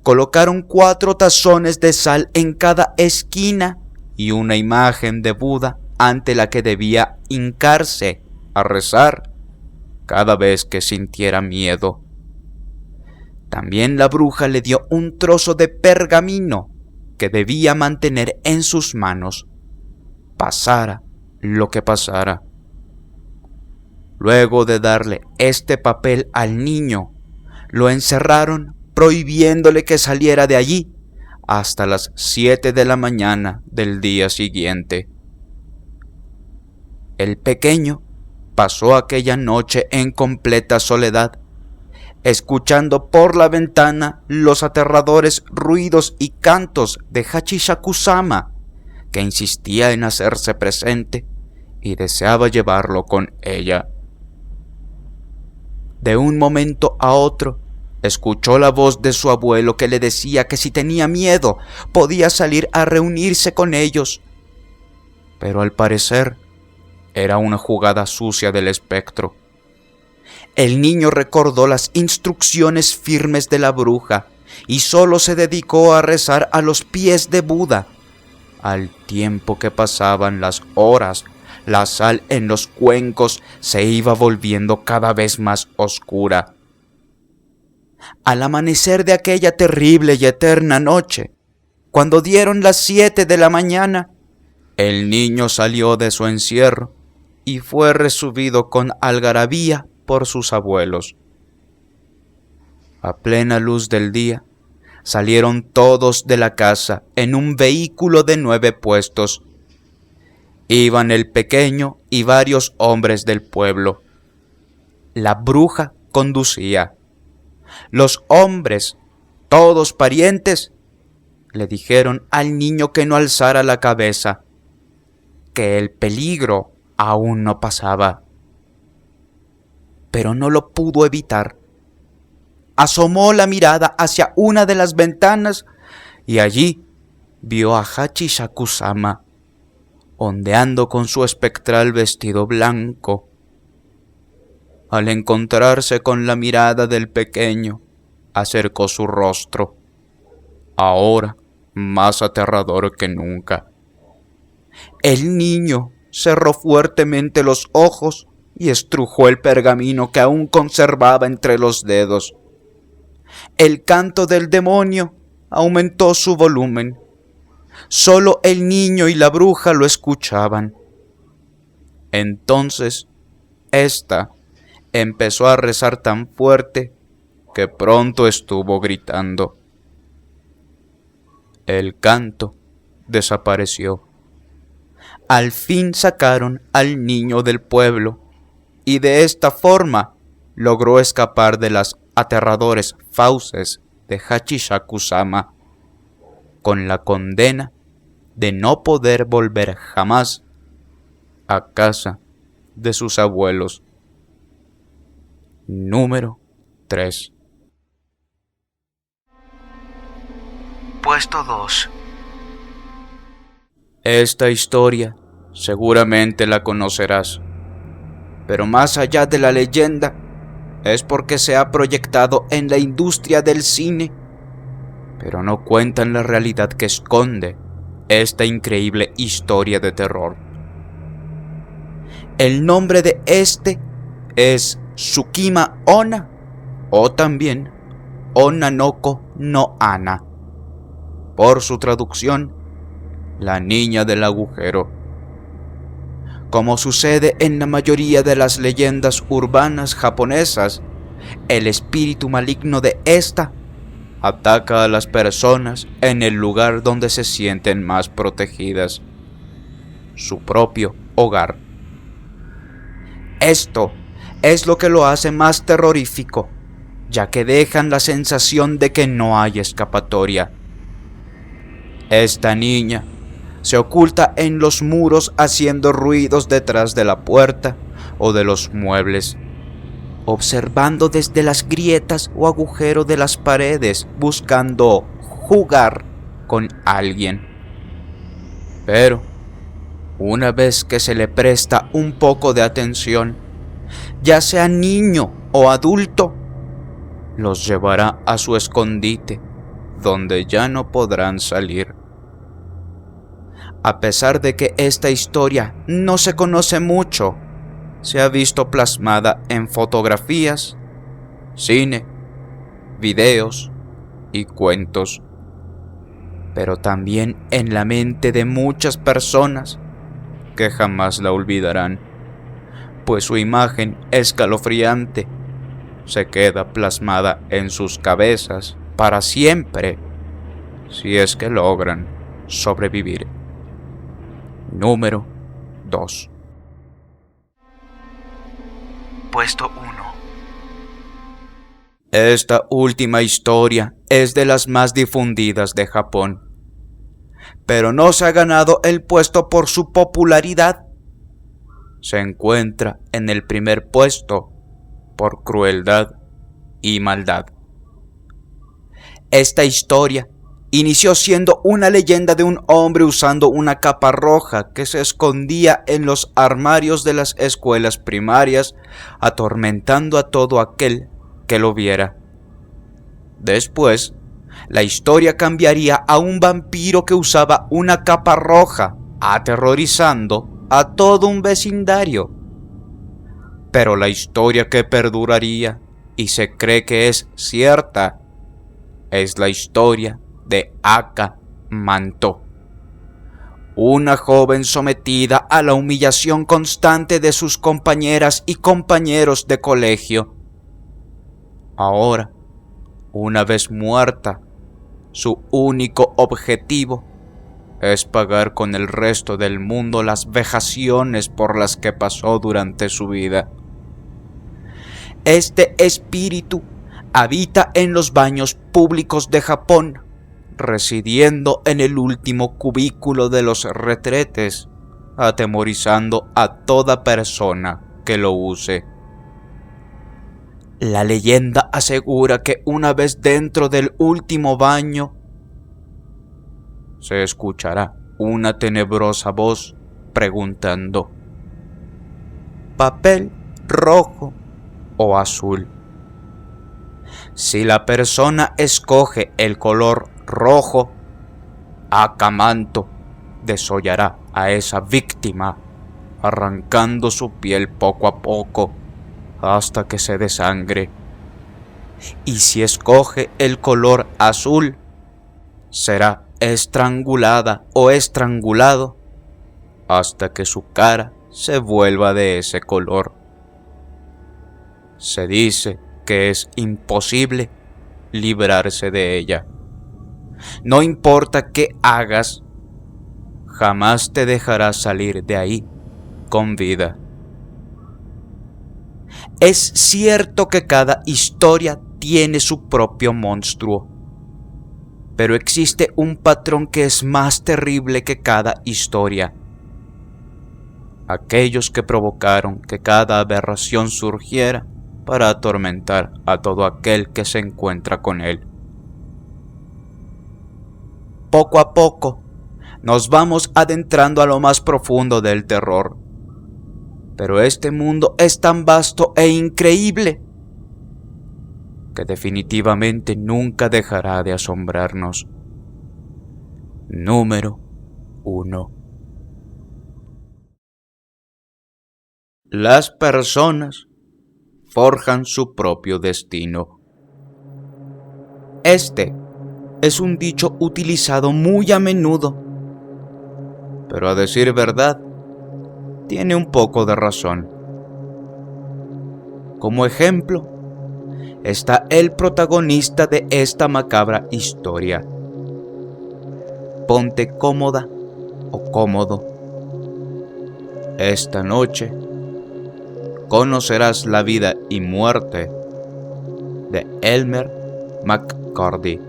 colocaron 4 tazones de sal en cada esquina y una imagen de Buda ante la que debía hincarse a rezar cada vez que sintiera miedo. También la bruja le dio un trozo de pergamino que debía mantener en sus manos, pasara lo que pasara. Luego de darle este papel al niño, lo encerraron prohibiéndole que saliera de allí hasta las 7 de la mañana del día siguiente. El pequeño pasó aquella noche en completa soledad, escuchando por la ventana los aterradores ruidos y cantos de Hachisakusama, que insistía en hacerse presente y deseaba llevarlo con ella. De un momento a otro, escuchó la voz de su abuelo que le decía que si tenía miedo podía salir a reunirse con ellos. Pero al parecer era una jugada sucia del espectro. El niño recordó las instrucciones firmes de la bruja y solo se dedicó a rezar a los pies de Buda. Al tiempo que pasaban las horas, la sal en los cuencos se iba volviendo cada vez más oscura. Al amanecer de aquella terrible y eterna noche, cuando dieron las 7 de la mañana, el niño salió de su encierro y fue recibido con algarabía por sus abuelos. A plena luz del día, salieron todos de la casa en un vehículo de 9 puestos. Iban el pequeño y varios hombres del pueblo. La bruja conducía. Los hombres, todos parientes, le dijeron al niño que no alzara la cabeza, que el peligro aún no pasaba. Pero no lo pudo evitar. Asomó la mirada hacia una de las ventanas y allí vio a Hachisakusama ondeando con su espectral vestido blanco. Al encontrarse con la mirada del pequeño, acercó su rostro, ahora más aterrador que nunca. El niño cerró fuertemente los ojos y estrujó el pergamino que aún conservaba entre los dedos. El canto del demonio aumentó su volumen. Solo el niño y la bruja lo escuchaban. Entonces, ésta empezó a rezar tan fuerte que pronto estuvo gritando. El canto desapareció. Al fin sacaron al niño del pueblo y de esta forma logró escapar de las aterradores fauces de Hachisakusama, con la condena de no poder volver jamás a casa de sus abuelos. Número 3. Puesto 2. Esta historia seguramente la conocerás, pero más allá de la leyenda, es porque se ha proyectado en la industria del cine, pero no cuentan la realidad que esconde esta increíble historia de terror. El nombre de este es Tsukima Onna, o también Onna-noko no Hana. Por su traducción, la niña del agujero. Como sucede en la mayoría de las leyendas urbanas japonesas, el espíritu maligno de esta ataca a las personas en el lugar donde se sienten más protegidas, su propio hogar. Esto es lo que lo hace más terrorífico, ya que dejan la sensación de que no hay escapatoria. Esta niña se oculta en los muros haciendo ruidos detrás de la puerta o de los muebles, observando desde las grietas o agujeros de las paredes, buscando jugar con alguien. Pero una vez que se le presta un poco de atención, ya sea niño o adulto, los llevará a su escondite, donde ya no podrán salir. A pesar de que esta historia no se conoce mucho, se ha visto plasmada en fotografías, cine, videos y cuentos, pero también en la mente de muchas personas que jamás la olvidarán, pues su imagen escalofriante se queda plasmada en sus cabezas para siempre, si es que logran sobrevivir. Número 2. Puesto 1. Esta última historia es de las más difundidas de Japón, pero no se ha ganado el puesto por su popularidad. Se encuentra en el primer puesto por crueldad y maldad. Esta historia inició siendo una leyenda de un hombre usando una capa roja que se escondía en los armarios de las escuelas primarias, atormentando a todo aquel que lo viera. Después, la historia cambiaría a un vampiro que usaba una capa roja, aterrorizando a todo un vecindario. Pero la historia que perduraría y se cree que es cierta es la historia de Aka Manto, una joven sometida a la humillación constante de sus compañeras y compañeros de colegio. Ahora, una vez muerta, su único objetivo es pagar con el resto del mundo las vejaciones por las que pasó durante su vida. Este espíritu habita en los baños públicos de Japón, residiendo en el último cubículo de los retretes, atemorizando a toda persona que lo use. La leyenda asegura que una vez dentro del último baño, se escuchará una tenebrosa voz preguntando: ¿papel rojo o azul? Si la persona escoge el color rojo, Aka Manto desollará a esa víctima, arrancando su piel poco a poco hasta que se desangre. Y si escoge el color azul, será estrangulada o estrangulado hasta que su cara se vuelva de ese color. Se dice que es imposible librarse de ella. No importa qué hagas, jamás te dejará salir de ahí con vida. Es cierto que cada historia tiene su propio monstruo, pero existe un patrón que es más terrible que cada historia. Aquellos que provocaron que cada aberración surgiera para atormentar a todo aquel que se encuentra con él. Poco a poco, nos vamos adentrando a lo más profundo del terror. Pero este mundo es tan vasto e increíble que definitivamente nunca dejará de asombrarnos. Número 1. Las personas forjan su propio destino. Este es un dicho utilizado muy a menudo, pero a decir verdad, tiene un poco de razón. Como ejemplo, está el protagonista de esta macabra historia. Ponte cómoda o cómodo. Esta noche conocerás la vida y muerte de Elmer McCurdy.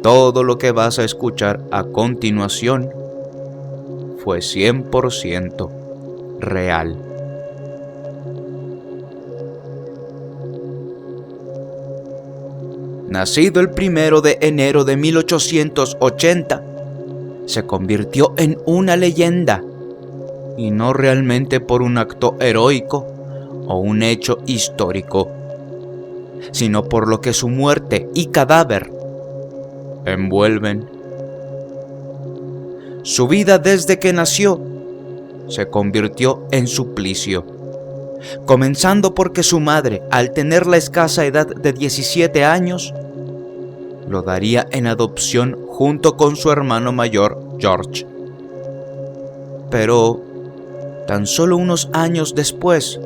Todo lo que vas a escuchar a continuación fue 100% real. Nacido el 1 de enero de 1880, se convirtió en una leyenda, y no realmente por un acto heroico o un hecho histórico, sino por lo que su muerte y cadáver envuelven. Su vida desde que nació se convirtió en suplicio, comenzando porque su madre, al tener la escasa edad de 17 años, lo daría en adopción junto con su hermano mayor, George. Pero tan solo unos años después,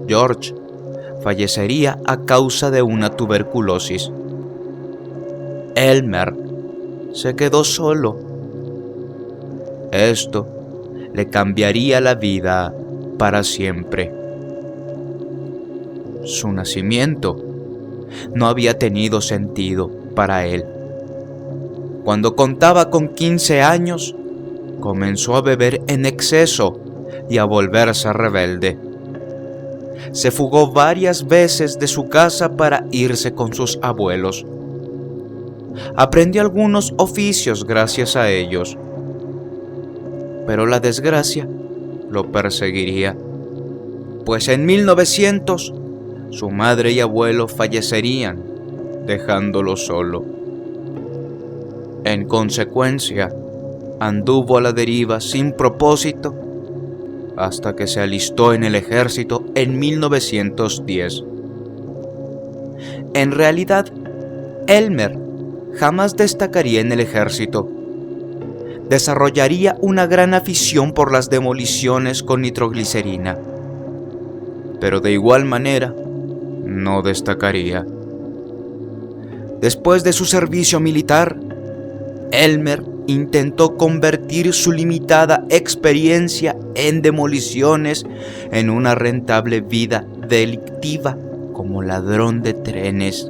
George fallecería a causa de una tuberculosis. Elmer se quedó solo. Esto le cambiaría la vida para siempre. Su nacimiento no había tenido sentido para él. Cuando contaba con 15 años, comenzó a beber en exceso y a volverse rebelde. Se fugó varias veces de su casa para irse con sus abuelos. Aprendió algunos oficios gracias a ellos, pero la desgracia lo perseguiría, pues en 1900 su madre y abuelo fallecerían, dejándolo solo. En consecuencia, anduvo a la deriva sin propósito hasta que se alistó en el ejército en 1910. En realidad, Elmer jamás destacaría en el ejército. Desarrollaría una gran afición por las demoliciones con nitroglicerina, pero de igual manera no destacaría. Después de su servicio militar, Elmer intentó convertir su limitada experiencia en demoliciones en una rentable vida delictiva como ladrón de trenes.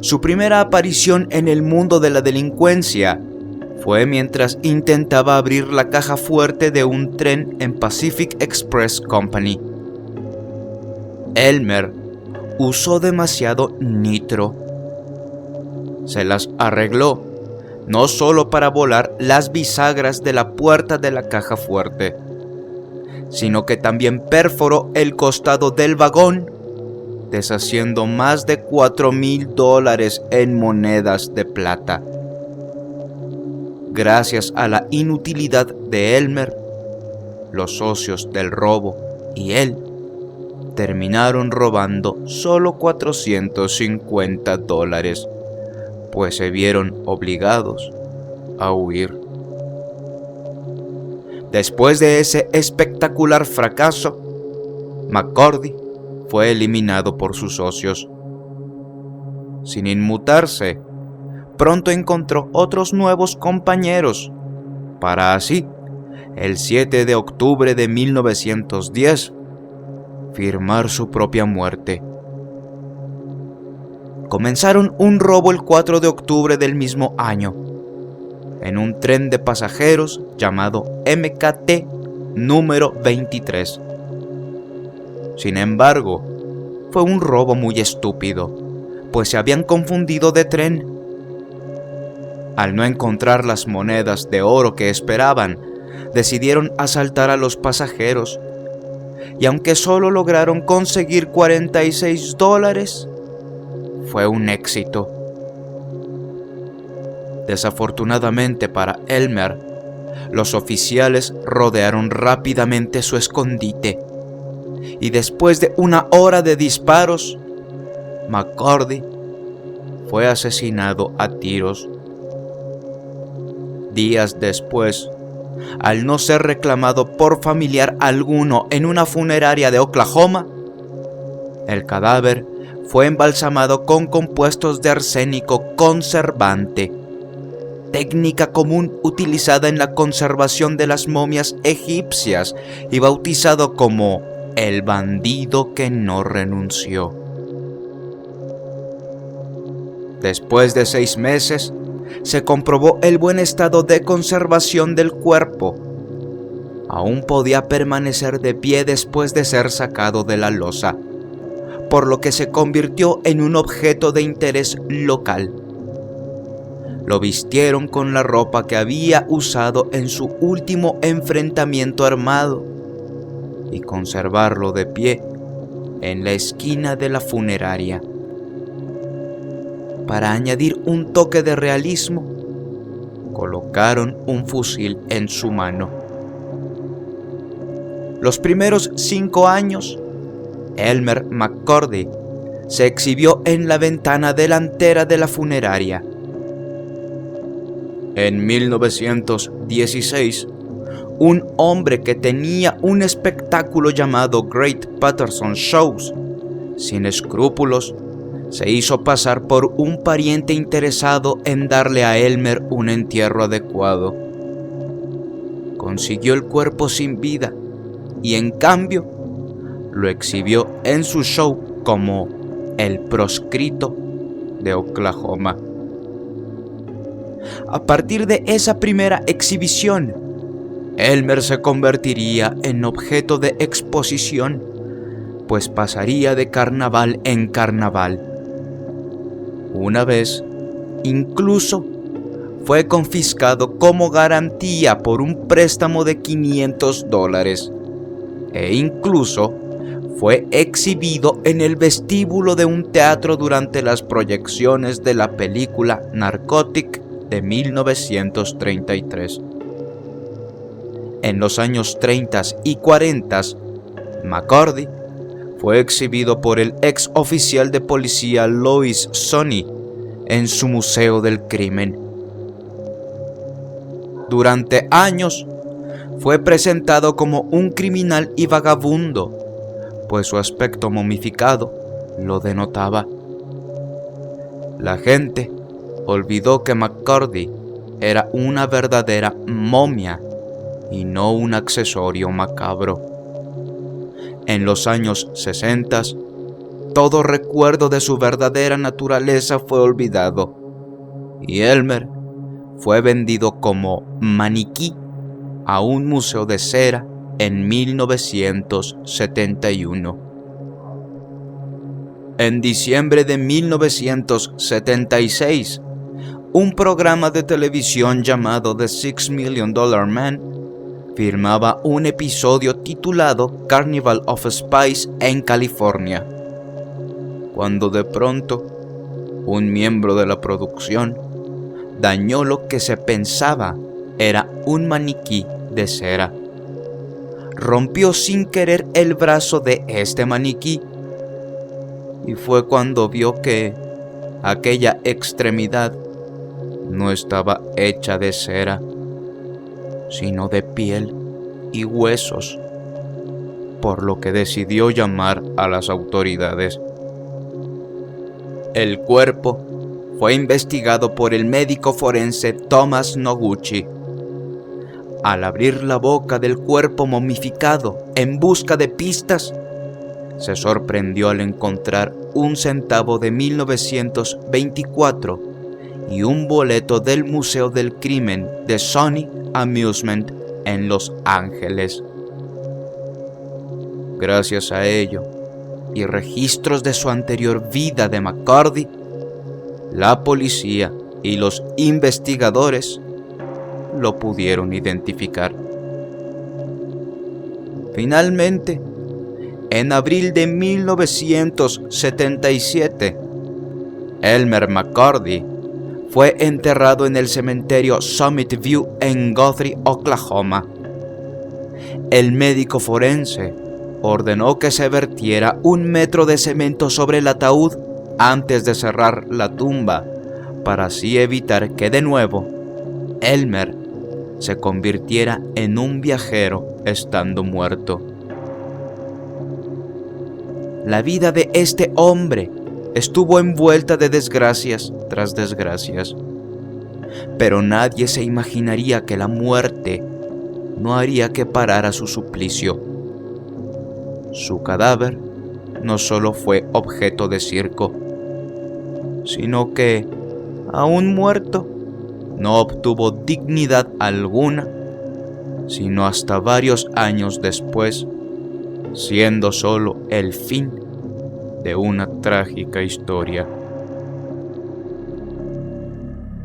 Su primera aparición en el mundo de la delincuencia fue mientras intentaba abrir la caja fuerte de un tren en Pacific Express Company. Elmer usó demasiado nitro. Se las arregló, no solo para volar las bisagras de la puerta de la caja fuerte, sino que también perforó el costado del vagón, deshaciendo más de $4,000 en monedas de plata. Gracias a la inutilidad de Elmer, los socios del robo y él terminaron robando solo $450, pues se vieron obligados a huir. Después de ese espectacular fracaso, McCurdy fue eliminado por sus socios. Sin inmutarse, pronto encontró otros nuevos compañeros, para así, el 7 de octubre de 1910, firmar su propia muerte. Comenzaron un robo el 4 de octubre del mismo año, en un tren de pasajeros llamado MKT número 23. Sin embargo, fue un robo muy estúpido, pues se habían confundido de tren. Al no encontrar las monedas de oro que esperaban, decidieron asaltar a los pasajeros, y aunque solo lograron conseguir $46, fue un éxito. Desafortunadamente para Elmer, los oficiales rodearon rápidamente su escondite, y después de una hora de disparos, McCurdy fue asesinado a tiros. Días después, al no ser reclamado por familiar alguno en una funeraria de Oklahoma, el cadáver fue embalsamado con compuestos de arsénico conservante, técnica común utilizada en la conservación de las momias egipcias y bautizado como el bandido que no renunció. Después de 6 meses, se comprobó el buen estado de conservación del cuerpo. Aún podía permanecer de pie después de ser sacado de la losa, por lo que se convirtió en un objeto de interés local. Lo vistieron con la ropa que había usado en su último enfrentamiento armado y conservarlo de pie en la esquina de la funeraria. Para añadir un toque de realismo, colocaron un fusil en su mano. Los primeros 5 años, Elmer McCurdy se exhibió en la ventana delantera de la funeraria. En 1916, un hombre que tenía un espectáculo llamado Great Patterson Shows, sin escrúpulos, se hizo pasar por un pariente interesado en darle a Elmer un entierro adecuado. Consiguió el cuerpo sin vida y en cambio lo exhibió en su show como el proscrito de Oklahoma. A partir de esa primera exhibición, Elmer se convertiría en objeto de exposición, pues pasaría de carnaval en carnaval. Una vez, incluso, fue confiscado como garantía por un préstamo de $500 e incluso fue exhibido en el vestíbulo de un teatro durante las proyecciones de la película Narcotic de 1933. En los años 30 y 40, McCurdy fue exhibido por el ex oficial de policía Louis Sonney en su Museo del Crimen. Durante años fue presentado como un criminal y vagabundo, pues su aspecto momificado lo denotaba. La gente olvidó que McCurdy era una verdadera momia y no un accesorio macabro. En los años 60, todo recuerdo de su verdadera naturaleza fue olvidado, y Elmer fue vendido como maniquí a un museo de cera en 1971. En diciembre de 1976, un programa de televisión llamado The $6 Million Man filmaba un episodio titulado Carnival of Spies en California, cuando de pronto un miembro de la producción dañó lo que se pensaba era un maniquí de cera. Rompió sin querer el brazo de este maniquí y fue cuando vio que aquella extremidad no estaba hecha de cera, sino de piel y huesos, por lo que decidió llamar a las autoridades. El cuerpo fue investigado por el médico forense Thomas Noguchi. Al abrir la boca del cuerpo momificado en busca de pistas, se sorprendió al encontrar un centavo de 1924 y un boleto del Museo del Crimen de Sony Amusement en Los Ángeles. Gracias a ello y registros de su anterior vida de McCurdy, la policía y los investigadores lo pudieron identificar. Finalmente, en abril de 1977, Elmer McCurdy fue enterrado en el cementerio Summit View en Guthrie, Oklahoma. El médico forense ordenó que se vertiera 1 metro de cemento sobre el ataúd antes de cerrar la tumba, para así evitar que de nuevo Elmer se convirtiera en un viajero estando muerto. La vida de este hombre estuvo envuelta de desgracias tras desgracias, pero nadie se imaginaría que la muerte no haría que parara su suplicio. su cadáver no solo fue objeto de circo, sino que, aún muerto, no obtuvo dignidad alguna, sino hasta varios años después, siendo solo el fin de una trágica historia.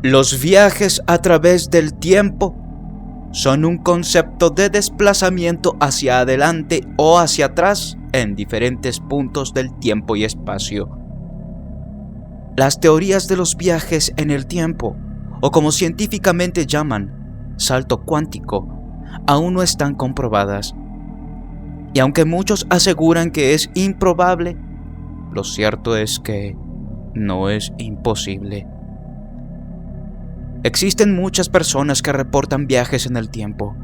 Los viajes a través del tiempo son un concepto de desplazamiento hacia adelante o hacia atrás en diferentes puntos del tiempo y espacio. Las teorías de los viajes en el tiempo, o como científicamente llaman, salto cuántico, aún no están comprobadas. Y aunque muchos aseguran que es improbable, lo cierto es que no es imposible. Existen muchas personas que reportan viajes en el tiempo,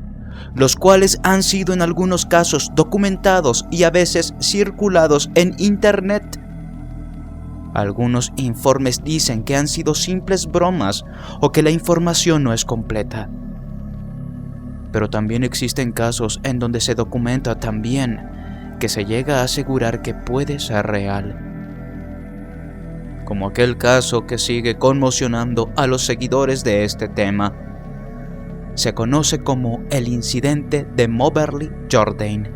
los cuales han sido en algunos casos documentados y a veces circulados en internet. Algunos informes dicen que han sido simples bromas o que la información no es completa. Pero también existen casos en donde se documenta también que se llega a asegurar que puede ser real. Como aquel caso que sigue conmocionando a los seguidores de este tema. Se conoce como el incidente de Moberly Jordan.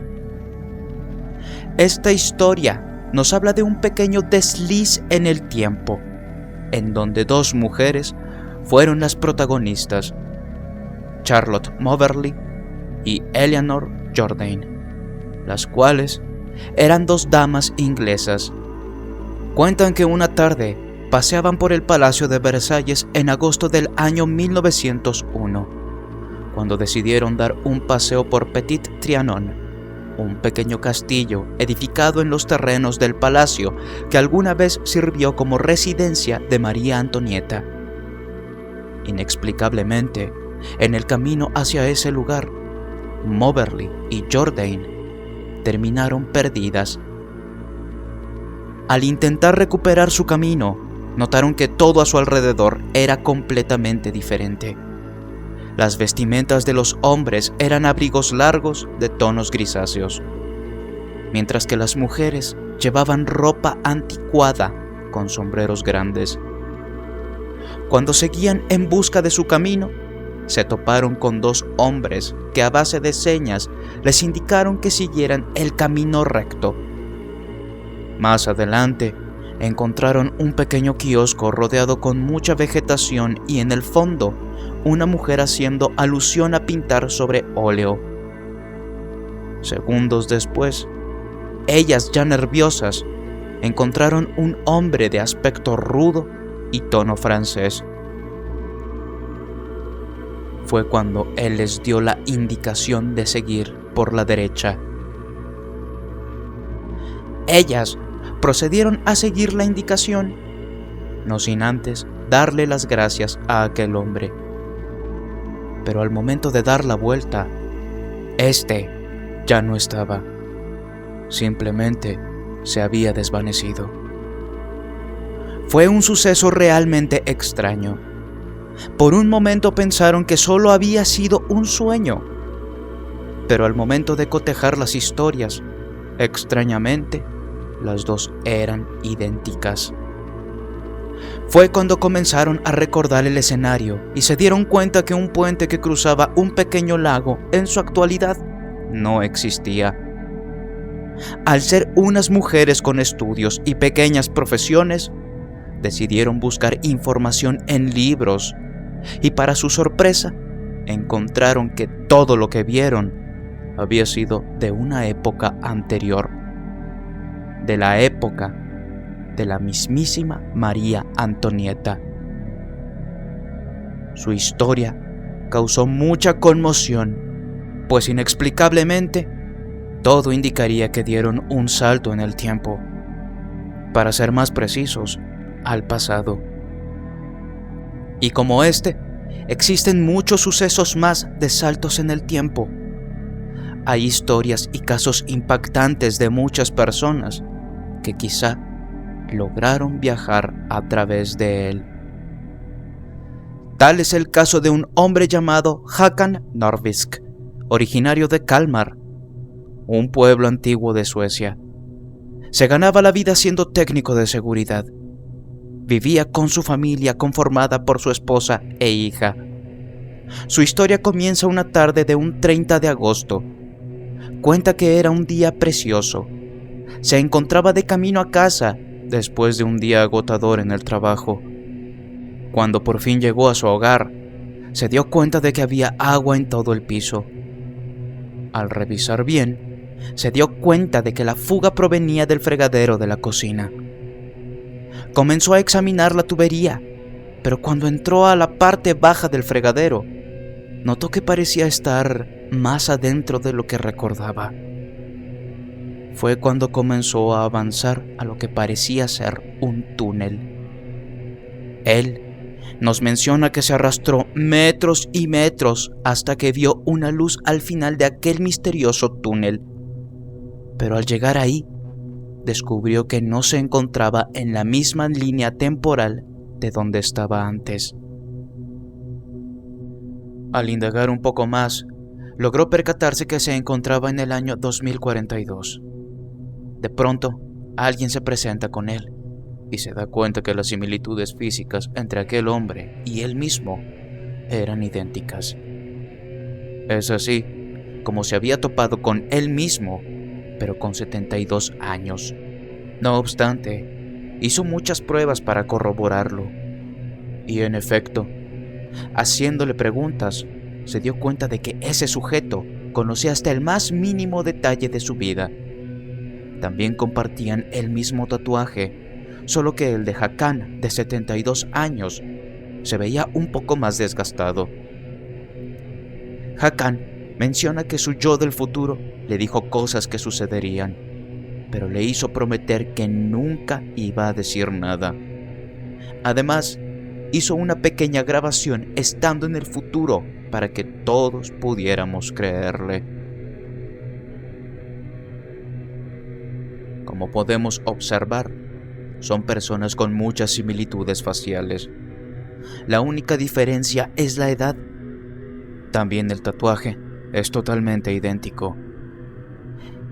Esta historia nos habla de un pequeño desliz en el tiempo, en donde dos mujeres fueron las protagonistas, Charlotte Moberly y Eleanor Jordan, las cuales eran dos damas inglesas. Cuentan que una tarde paseaban por el Palacio de Versalles en agosto del año 1901, cuando decidieron dar un paseo por Petit Trianon, un pequeño castillo edificado en los terrenos del palacio que alguna vez sirvió como residencia de María Antonieta. Inexplicablemente, en el camino hacia ese lugar, Moberly y Jordan terminaron perdidas. Al intentar recuperar su camino, notaron que todo a su alrededor era completamente diferente. Las vestimentas de los hombres eran abrigos largos de tonos grisáceos, mientras que las mujeres llevaban ropa anticuada con sombreros grandes. Cuando seguían en busca de su camino, se toparon con dos hombres que a base de señas les indicaron que siguieran el camino recto. Más adelante, encontraron un pequeño kiosco rodeado con mucha vegetación y en el fondo, una mujer haciendo alusión a pintar sobre óleo. Segundos después, ellas ya nerviosas, encontraron un hombre de aspecto rudo y tono francés. Fue cuando él les dio la indicación de seguir por la derecha. Ellas procedieron a seguir la indicación, no sin antes darle las gracias a aquel hombre. Pero al momento de dar la vuelta, este ya no estaba. Simplemente se había desvanecido. Fue un suceso realmente extraño. Por un momento pensaron que solo había sido un sueño, pero al momento de cotejar las historias, extrañamente, las dos eran idénticas. Fue cuando comenzaron a recordar el escenario y se dieron cuenta que un puente que cruzaba un pequeño lago en su actualidad no existía. Al ser unas mujeres con estudios y pequeñas profesiones, decidieron buscar información en libros y para su sorpresa encontraron que todo lo que vieron había sido de una época anterior, de la época de la mismísima María Antonieta. Su historia causó mucha conmoción, pues inexplicablemente todo indicaría que dieron un salto en el tiempo, para ser más precisos, al pasado. Y como este, existen muchos sucesos más de saltos en el tiempo. Hay historias y casos impactantes de muchas personas que quizá lograron viajar a través de él. Tal es el caso de un hombre llamado Håkan Nordvik, originario de Kalmar, un pueblo antiguo de Suecia. Se ganaba la vida siendo técnico de seguridad. Vivía con su familia conformada por su esposa e hija. Su historia comienza una tarde de un 30 de agosto. Cuenta que era un día precioso. Se encontraba de camino a casa después de un día agotador en el trabajo. Cuando por fin llegó a su hogar, se dio cuenta de que había agua en todo el piso. Al revisar bien, se dio cuenta de que la fuga provenía del fregadero de la cocina. Comenzó a examinar la tubería, pero cuando entró a la parte baja del fregadero, notó que parecía estar más adentro de lo que recordaba. Fue cuando comenzó a avanzar a lo que parecía ser un túnel. Él nos menciona que se arrastró metros y metros hasta que vio una luz al final de aquel misterioso túnel. Pero al llegar ahí, descubrió que no se encontraba en la misma línea temporal de donde estaba antes. Al indagar un poco más, logró percatarse que se encontraba en el año 2042. De pronto, alguien se presenta con él y se da cuenta que las similitudes físicas entre aquel hombre y él mismo eran idénticas. Es así como se había topado con él mismo, pero con 72 años. No obstante, hizo muchas pruebas para corroborarlo. Y en efecto, haciéndole preguntas, se dio cuenta de que ese sujeto conocía hasta el más mínimo detalle de su vida. También compartían el mismo tatuaje, solo que el de Hakan, de 72 años, se veía un poco más desgastado. Hakan menciona que su yo del futuro le dijo cosas que sucederían, pero le hizo prometer que nunca iba a decir nada. Además, hizo una pequeña grabación estando en el futuro para que todos pudiéramos creerle. Como podemos observar, son personas con muchas similitudes faciales. La única diferencia es la edad. También el tatuaje es totalmente idéntico.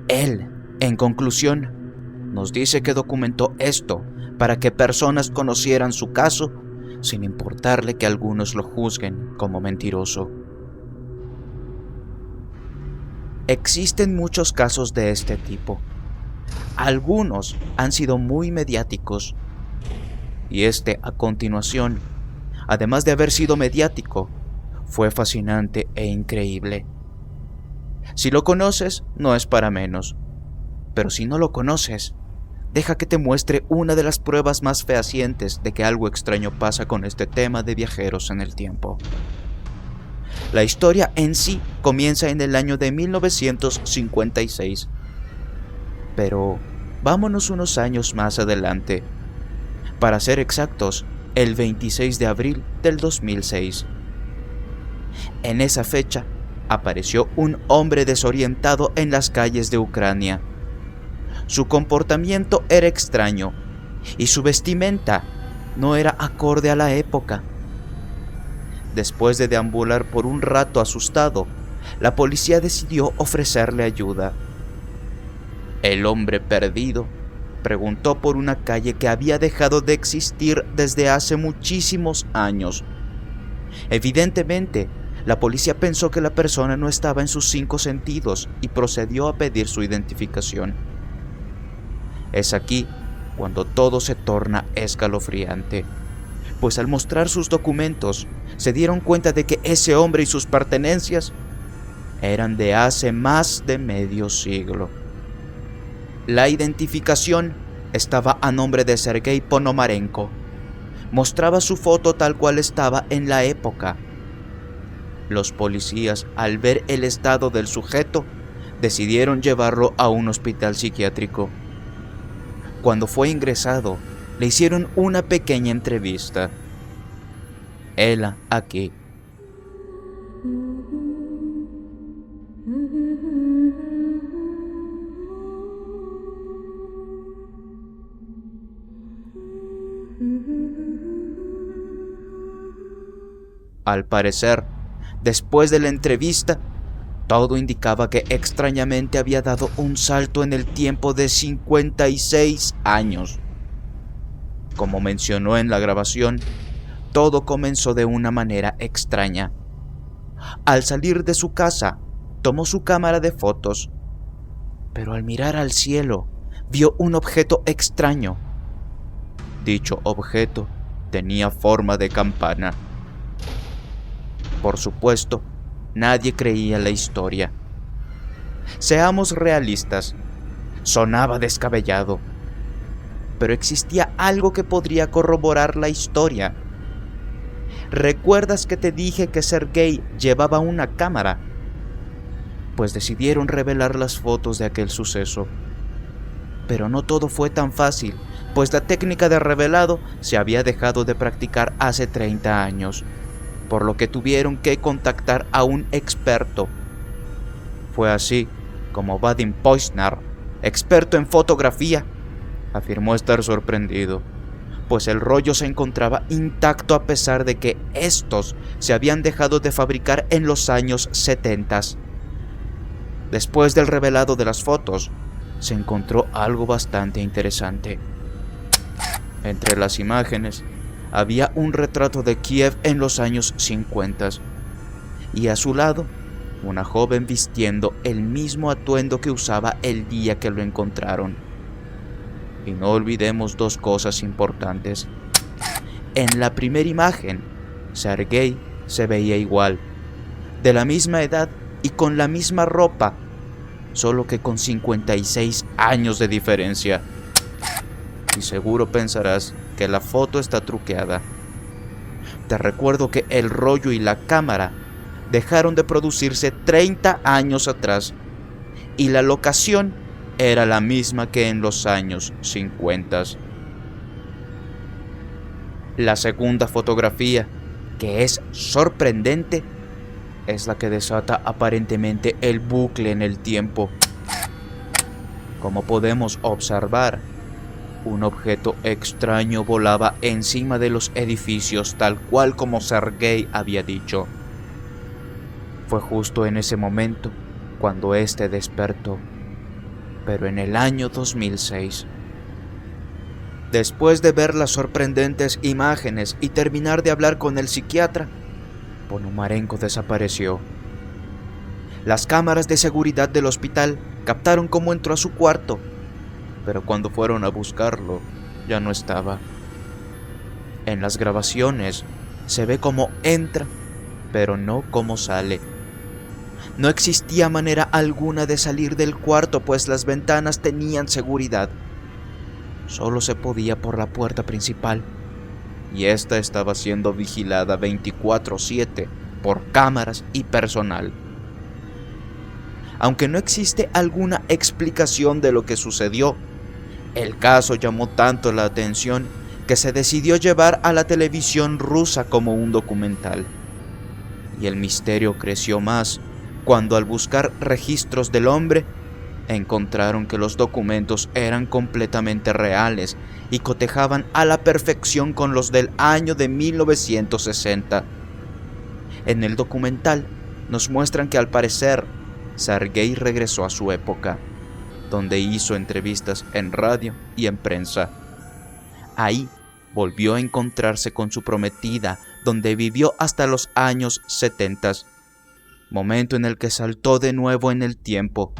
Él, en conclusión, nos dice que documentó esto para que personas conocieran su caso, sin importarle que algunos lo juzguen como mentiroso. Existen muchos casos de este tipo. Algunos han sido muy mediáticos. Y este, a continuación, además de haber sido mediático, fue fascinante e increíble. Si lo conoces, no es para menos. Pero si no lo conoces, deja que te muestre una de las pruebas más fehacientes de que algo extraño pasa con este tema de viajeros en el tiempo. La historia en sí comienza en el año de 1956. Pero vámonos unos años más adelante. Para ser exactos, el 26 de abril del 2006. En esa fecha, apareció un hombre desorientado en las calles de Ucrania. Su comportamiento era extraño y su vestimenta no era acorde a la época. Después de deambular por un rato asustado, la policía decidió ofrecerle ayuda. El hombre perdido preguntó por una calle que había dejado de existir desde hace muchísimos años. Evidentemente, la policía pensó que la persona no estaba en sus 5 sentidos y procedió a pedir su identificación. Es aquí cuando todo se torna escalofriante, pues al mostrar sus documentos, se dieron cuenta de que ese hombre y sus pertenencias eran de hace más de medio siglo. La identificación estaba a nombre de Sergei Ponomarenko. Mostraba su foto tal cual estaba en la época. Los policías, al ver el estado del sujeto, decidieron llevarlo a un hospital psiquiátrico. Cuando fue ingresado, le hicieron una pequeña entrevista. Hela aquí. Al parecer, después de la entrevista, Todo indicaba que extrañamente había dado un salto en el tiempo de 56 años. Como mencionó en la grabación, todo comenzó de una manera extraña. Al salir de su casa, tomó su cámara de fotos, pero al mirar al cielo, vio un objeto extraño. Dicho objeto tenía forma de campana. Por supuesto, nadie creía la historia. Seamos realistas, sonaba descabellado, pero existía algo que podría corroborar la historia. ¿Recuerdas que te dije que Sergei llevaba una cámara? Pues decidieron revelar las fotos de aquel suceso. Pero no todo fue tan fácil, pues la técnica de revelado se había dejado de practicar hace 30 años, por lo que tuvieron que contactar a un experto. Fue así como Vadim Poisnar, experto en fotografía, afirmó estar sorprendido, pues el rollo se encontraba intacto a pesar de que estos se habían dejado de fabricar en los años 70. Después del revelado de las fotos, se encontró algo bastante interesante. Entre las imágenes había un retrato de Kiev en los años 50 y a su lado una joven vistiendo el mismo atuendo que usaba el día que lo encontraron. Y no olvidemos dos cosas importantes. En la primera imagen, Sergei se veía igual, de la misma edad y con la misma ropa, solo que con 56 años de diferencia. Y seguro pensarás que la foto está truqueada. Te recuerdo que el rollo y la cámara dejaron de producirse 30 años atrás y la locación era la misma que en los años 50. La segunda fotografía, que es sorprendente, es la que desata aparentemente el bucle en el tiempo. Como podemos observar, un objeto extraño volaba encima de los edificios tal cual como Sergei había dicho. Fue justo en ese momento cuando este despertó, pero en el año 2006. Después de ver las sorprendentes imágenes y terminar de hablar con el psiquiatra, Ponomarenko desapareció. Las cámaras de seguridad del hospital captaron cómo entró a su cuarto, pero cuando fueron a buscarlo, ya no estaba. En las grabaciones se ve cómo entra, pero no cómo sale. No existía manera alguna de salir del cuarto, pues las ventanas tenían seguridad. Solo se podía por la puerta principal, y esta estaba siendo vigilada 24/7 por cámaras y personal. Aunque no existe alguna explicación de lo que sucedió, el caso llamó tanto la atención que se decidió llevar a la televisión rusa como un documental. Y el misterio creció más cuando al buscar registros del hombre, encontraron que los documentos eran completamente reales y cotejaban a la perfección con los del año de 1960. En el documental nos muestran que al parecer Sergei regresó a su época, donde hizo entrevistas en radio y en prensa. Ahí volvió a encontrarse con su prometida, donde vivió hasta los años 70, momento en el que saltó de nuevo en el tiempo,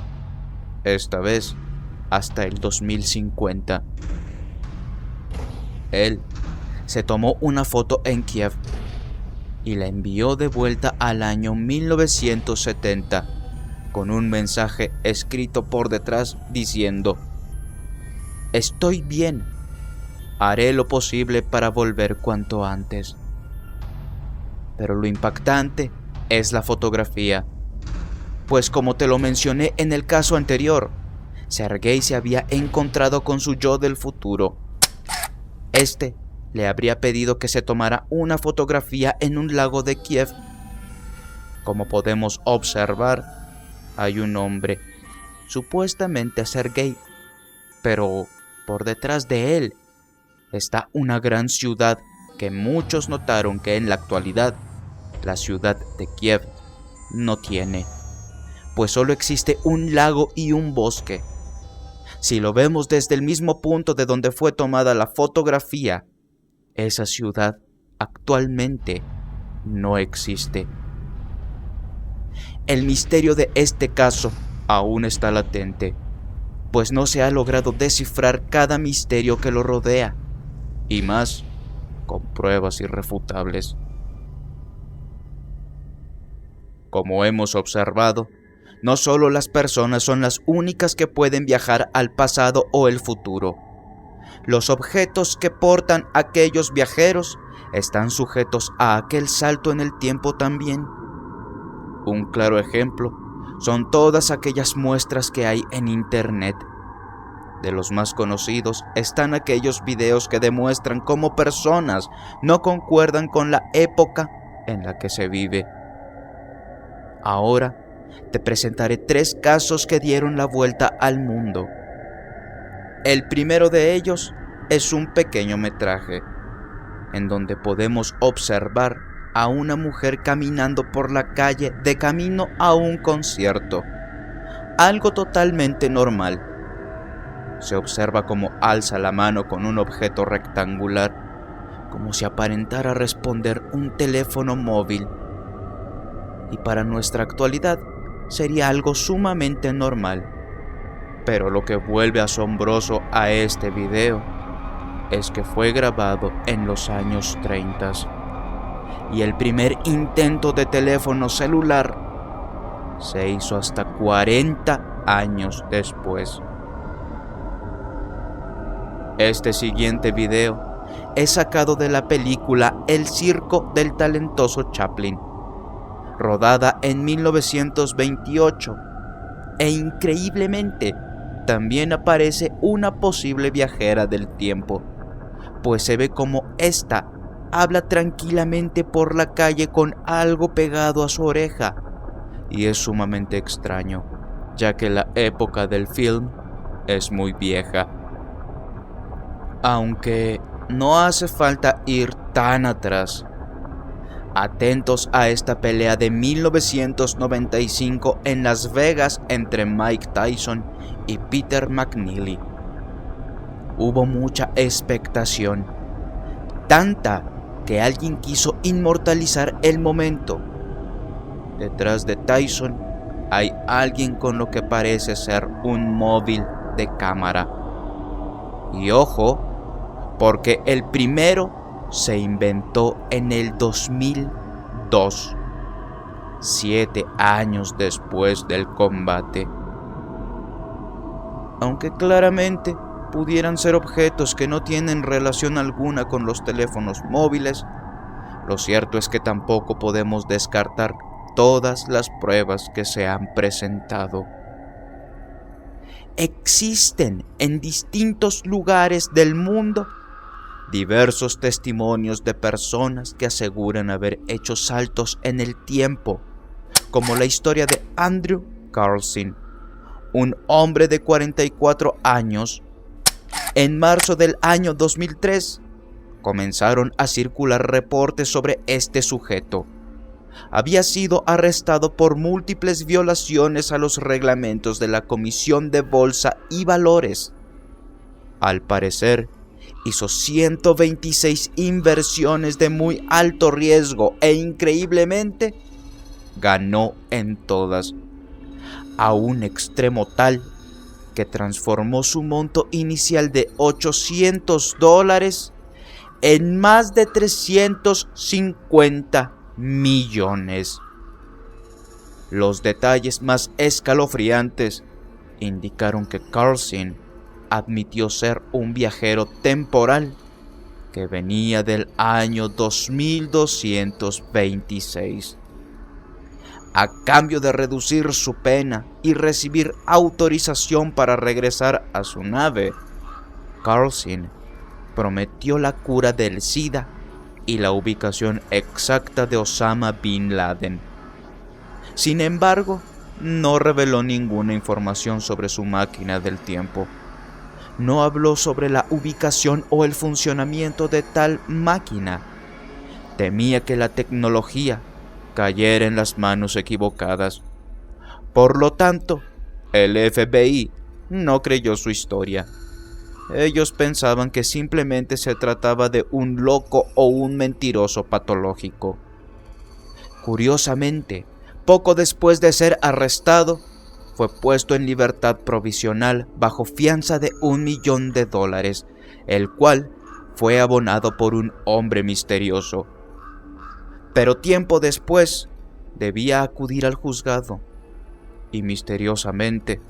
esta vez hasta el 2050. Él se tomó una foto en Kiev y la envió de vuelta al año 1970 con un mensaje escrito por detrás diciendo: «Estoy bien, haré lo posible para volver cuanto antes». Pero lo impactante es la fotografía, pues como te lo mencioné en el caso anterior, Sergei se había encontrado con su yo del futuro. Este le habría pedido que se tomara una fotografía en un lago de Kiev. Como podemos observar, hay un hombre, supuestamente Sergei, pero por detrás de él está una gran ciudad que muchos notaron que en la actualidad la ciudad de Kiev no tiene. pues solo existe un lago y un bosque. Si lo vemos desde el mismo punto de donde fue tomada la fotografía, esa ciudad actualmente no existe. El misterio de este caso aún está latente, pues no se ha logrado descifrar cada misterio que lo rodea, y más con pruebas irrefutables. Como hemos observado, no solo las personas son las únicas que pueden viajar al pasado o el futuro. Los objetos que portan aquellos viajeros están sujetos a aquel salto en el tiempo también. Un claro ejemplo son todas aquellas muestras que hay en internet. De los más conocidos están aquellos videos que demuestran cómo personas no concuerdan con la época en la que se vive. Ahora te presentaré 3 casos que dieron la vuelta al mundo. El primero de ellos es un pequeño metraje, en donde podemos observar a una mujer caminando por la calle de camino a un concierto. Algo totalmente normal. Se observa cómo alza la mano con un objeto rectangular, como si aparentara responder un teléfono móvil. Y para nuestra actualidad sería algo sumamente normal. Pero lo que vuelve asombroso a este video es que fue grabado en los años 30 y el primer intento de teléfono celular se hizo hasta 40 años después. Este siguiente video es sacado de la película El circo del talentoso Chaplin, rodada en 1928, e increíblemente también aparece una posible viajera del tiempo, pues se ve como ésta habla tranquilamente por la calle con algo pegado a su oreja, y es sumamente extraño, ya que la época del film es muy vieja. Aunque no hace falta ir tan atrás. Atentos a esta pelea de 1995 en Las Vegas entre Mike Tyson y Peter McNeely. Hubo mucha expectación, tanta que alguien quiso inmortalizar el momento. Detrás de Tyson hay alguien con lo que parece ser un móvil de cámara. Y ojo, porque el primero se inventó en el 2002, 7 años después del combate. Aunque claramente pudieran ser objetos que no tienen relación alguna con los teléfonos móviles, lo cierto es que tampoco podemos descartar todas las pruebas que se han presentado. Existen en distintos lugares del mundo diversos testimonios de personas que aseguran haber hecho saltos en el tiempo, como la historia de Andrew Carlson, un hombre de 44 años. En marzo del año 2003, comenzaron a circular reportes sobre este sujeto. Había sido arrestado por múltiples violaciones a los reglamentos de la Comisión de Bolsa y Valores. Al parecer, hizo 126 inversiones de muy alto riesgo e increíblemente ganó en todas, a un extremo tal que transformó su monto inicial de $800 en más de 350 millones. Los detalles más escalofriantes indicaron que Carlson admitió ser un viajero temporal que venía del año 2226. A cambio de reducir su pena y recibir autorización para regresar a su nave, Carlson prometió la cura del SIDA y la ubicación exacta de Osama Bin Laden. Sin embargo, no reveló ninguna información sobre su máquina del tiempo. No habló sobre la ubicación o el funcionamiento de tal máquina. Temía que la tecnología cayera en las manos equivocadas, Por lo tanto, el FBI no creyó su historia. Ellos pensaban que simplemente se trataba de un loco o un mentiroso patológico. Curiosamente, poco después de ser arrestado, fue puesto en libertad provisional bajo fianza de $1 millón, el cual fue abonado por un hombre misterioso. Pero tiempo después, debía acudir al juzgado y misteriosamente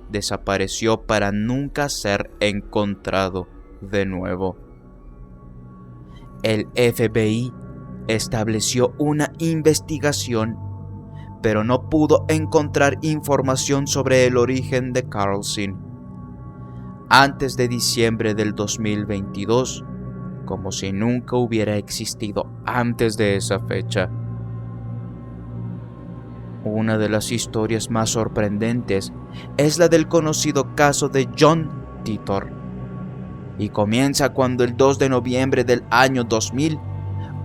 desapareció para nunca ser encontrado de nuevo. El FBI estableció una investigación, pero no pudo encontrar información sobre el origen de Carlson antes de diciembre del 2022, como si nunca hubiera existido antes de esa fecha. Una de las historias más sorprendentes es la del conocido caso de John Titor, y comienza cuando el 2 de noviembre del año 2000,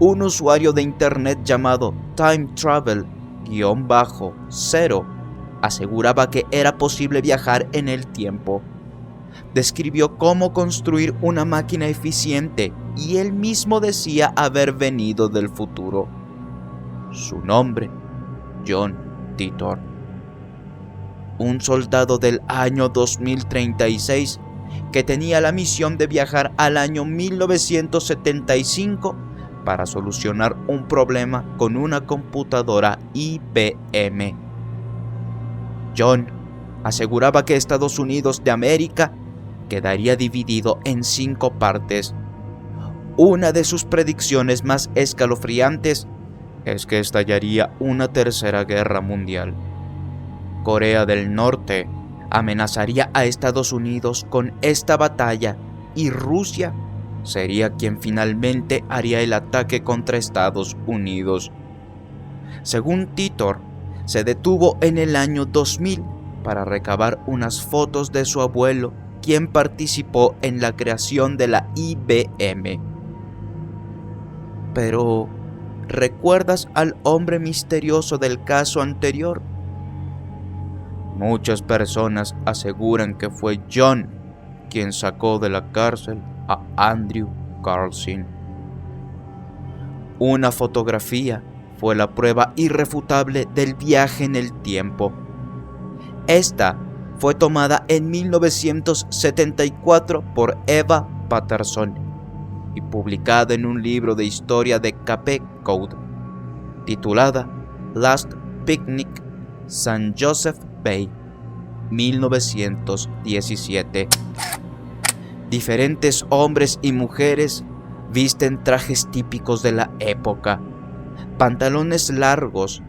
un usuario de internet llamado Time Travel-0 aseguraba que era posible viajar en el tiempo. Describió cómo construir una máquina eficiente y él mismo decía haber venido del futuro. Su nombre, John Titor. Un soldado del año 2036 que tenía la misión de viajar al año 1975 para solucionar un problema con una computadora IBM. John aseguraba que Estados Unidos de América quedaría dividido en 5 partes. Una de sus predicciones más escalofriantes es que estallaría una tercera guerra mundial. Corea del Norte amenazaría a Estados Unidos con esta batalla y Rusia sería quien finalmente haría el ataque contra Estados Unidos. Según Titor, se detuvo en el año 2000 para recabar unas fotos de su abuelo, quien participó en la creación de la IBM. Pero, ¿recuerdas al hombre misterioso del caso anterior? Muchas personas aseguran que fue John quien sacó de la cárcel a Andrew Carlson. Una fotografía fue la prueba irrefutable del viaje en el tiempo. Esta fue tomada en 1974 por Eva Patterson y publicada en un libro de historia de Cape Cod, titulada Last Picnic, St. Joseph Bay, 1917. Diferentes hombres y mujeres visten trajes típicos de la época, pantalones largos,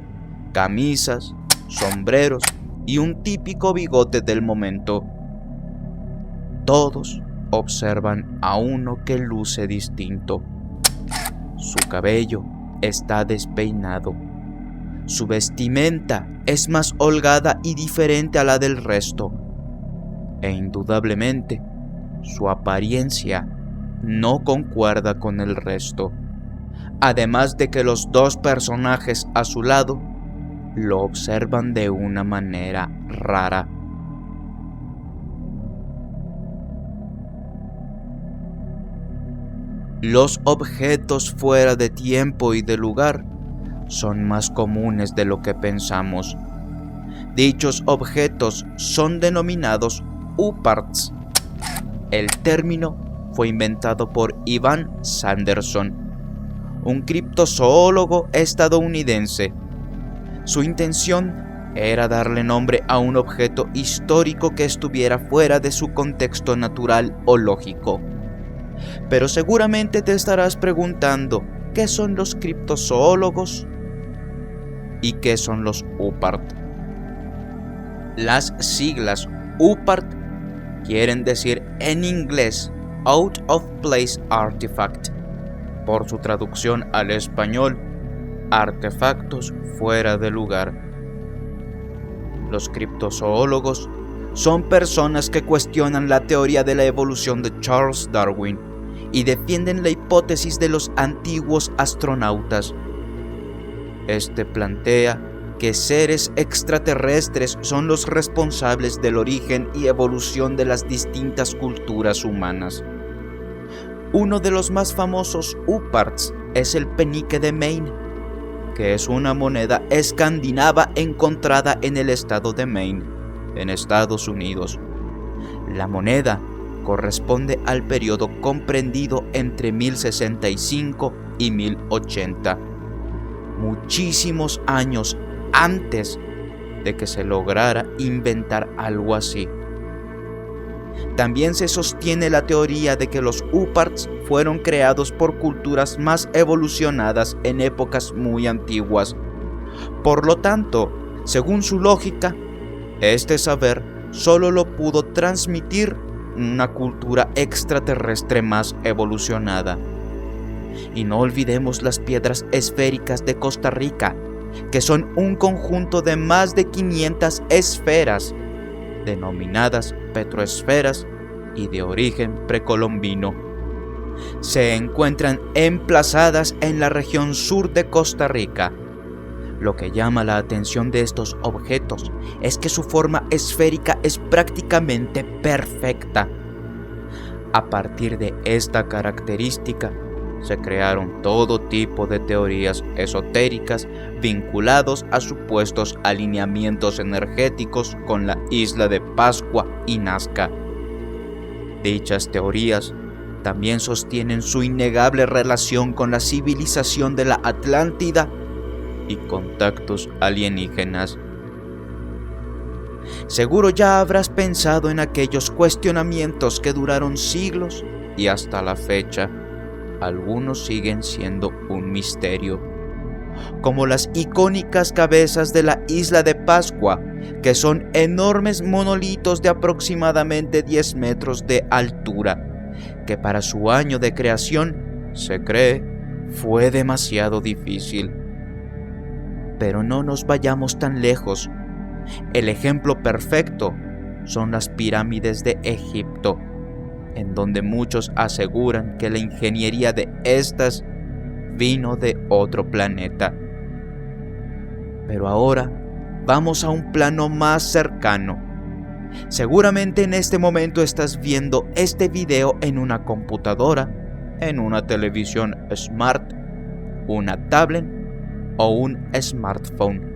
camisas, sombreros y un típico bigote del momento. Todos observan a uno que luce distinto. Su cabello está despeinado. Su vestimenta es más holgada y diferente a la del resto. E indudablemente, su apariencia no concuerda con el resto. Además de que los dos personajes a su lado lo observan de una manera rara. Los objetos fuera de tiempo y de lugar son más comunes de lo que pensamos. Dichos objetos son denominados UPARTs. El término fue inventado por Ivan Sanderson, un criptozoólogo estadounidense. Su intención era darle nombre a un objeto histórico que estuviera fuera de su contexto natural o lógico. Pero seguramente te estarás preguntando, ¿qué son los criptozoólogos? ¿Y qué son los UPART? Las siglas UPART quieren decir en inglés Out of Place Artifact. Por su traducción al español, artefactos fuera de lugar. Los criptozoólogos son personas que cuestionan la teoría de la evolución de Charles Darwin y defienden la hipótesis de los antiguos astronautas. Este plantea que seres extraterrestres son los responsables del origen y evolución de las distintas culturas humanas. Uno de los más famosos UPARTs es el penique de Maine, que es una moneda escandinava encontrada en el estado de Maine, en Estados Unidos. La moneda corresponde al periodo comprendido entre 1065 y 1080, muchísimos años antes de que se lograra inventar algo así. También se sostiene la teoría de que los UPARTs fueron creados por culturas más evolucionadas en épocas muy antiguas. Por lo tanto, según su lógica, este saber solo lo pudo transmitir una cultura extraterrestre más evolucionada. Y no olvidemos las piedras esféricas de Costa Rica, que son un conjunto de más de 500 esferas, denominadas petroesferas y de origen precolombino. Se encuentran emplazadas en la región sur de Costa Rica. Lo que llama la atención de estos objetos es que su forma esférica es prácticamente perfecta. A partir de esta característica, se crearon todo tipo de teorías esotéricas vinculados a supuestos alineamientos energéticos con la isla de Pascua y Nazca. Dichas teorías también sostienen su innegable relación con la civilización de la Atlántida y contactos alienígenas. Seguro ya habrás pensado en aquellos cuestionamientos que duraron siglos y hasta la fecha algunos siguen siendo un misterio, como las icónicas cabezas de la isla de Pascua, que son enormes monolitos de aproximadamente 10 metros de altura, que para su año de creación, se cree, fue demasiado difícil. Pero no nos vayamos tan lejos. El ejemplo perfecto son las pirámides de Egipto, en donde muchos aseguran que la ingeniería de estas vino de otro planeta. Pero ahora vamos a un plano más cercano. Seguramente en este momento estás viendo este video en una computadora, en una televisión smart, una tablet o un smartphone.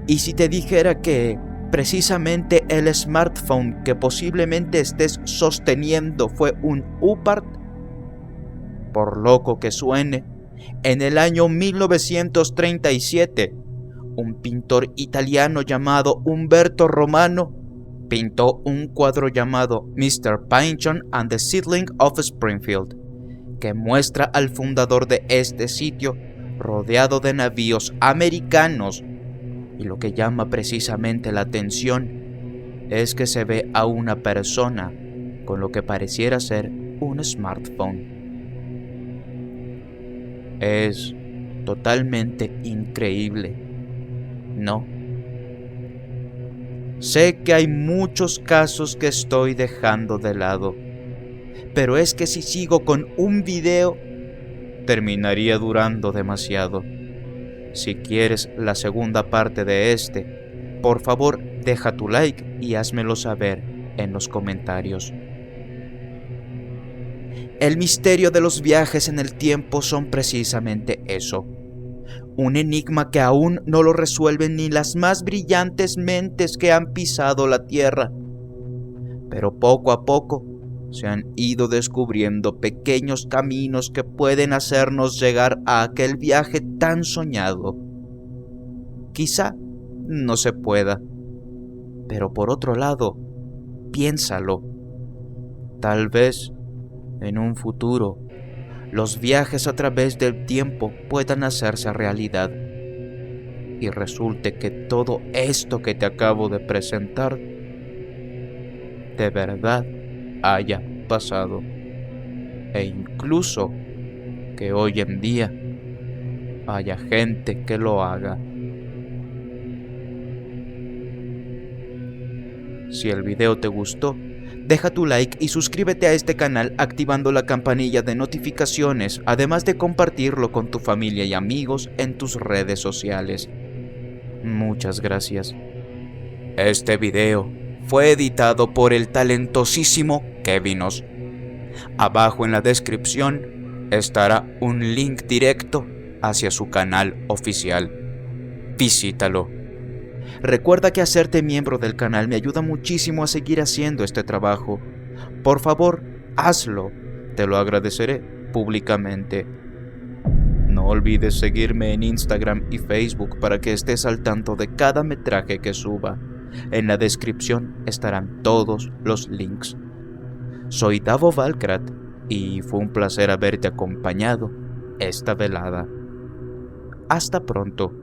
Y si te dijera que precisamente el smartphone que posiblemente estés sosteniendo fue un UPART, por loco que suene, en el año 1937, un pintor italiano llamado Umberto Romano pintó un cuadro llamado Mr. Pynchon and the Seedling of Springfield, que muestra al fundador de este sitio rodeado de navíos americanos. Y lo que llama precisamente la atención es que se ve a una persona con lo que pareciera ser un smartphone. Es totalmente increíble, ¿no? Sé que hay muchos casos que estoy dejando de lado, pero es que si sigo con un video, terminaría durando demasiado. Si quieres la segunda parte de este, por favor deja tu like y házmelo saber en los comentarios. El misterio de los viajes en el tiempo son precisamente eso. Un enigma que aún no lo resuelven ni las más brillantes mentes que han pisado la Tierra. Pero poco a poco se han ido descubriendo pequeños caminos que pueden hacernos llegar a aquel viaje tan soñado. Quizá no se pueda, pero por otro lado, piénsalo. Tal vez, en un futuro, los viajes a través del tiempo puedan hacerse realidad y resulte que todo esto que te acabo de presentar de verdad haya pasado, e incluso que hoy en día haya gente que lo haga. Si el video te gustó, deja tu like y suscríbete a este canal activando la campanilla de notificaciones, además de compartirlo con tu familia y amigos en tus redes sociales. Muchas gracias. Este video fue editado por el talentosísimo Kevinos. Abajo en la descripción estará un link directo hacia su canal oficial. Visítalo. Recuerda que hacerte miembro del canal me ayuda muchísimo a seguir haciendo este trabajo. Por favor, hazlo. Te lo agradeceré públicamente. No olvides seguirme en Instagram y Facebook para que estés al tanto de cada metraje que suba. En la descripción estarán todos los links. Soy Davo Valkrat y fue un placer haberte acompañado esta velada. Hasta pronto.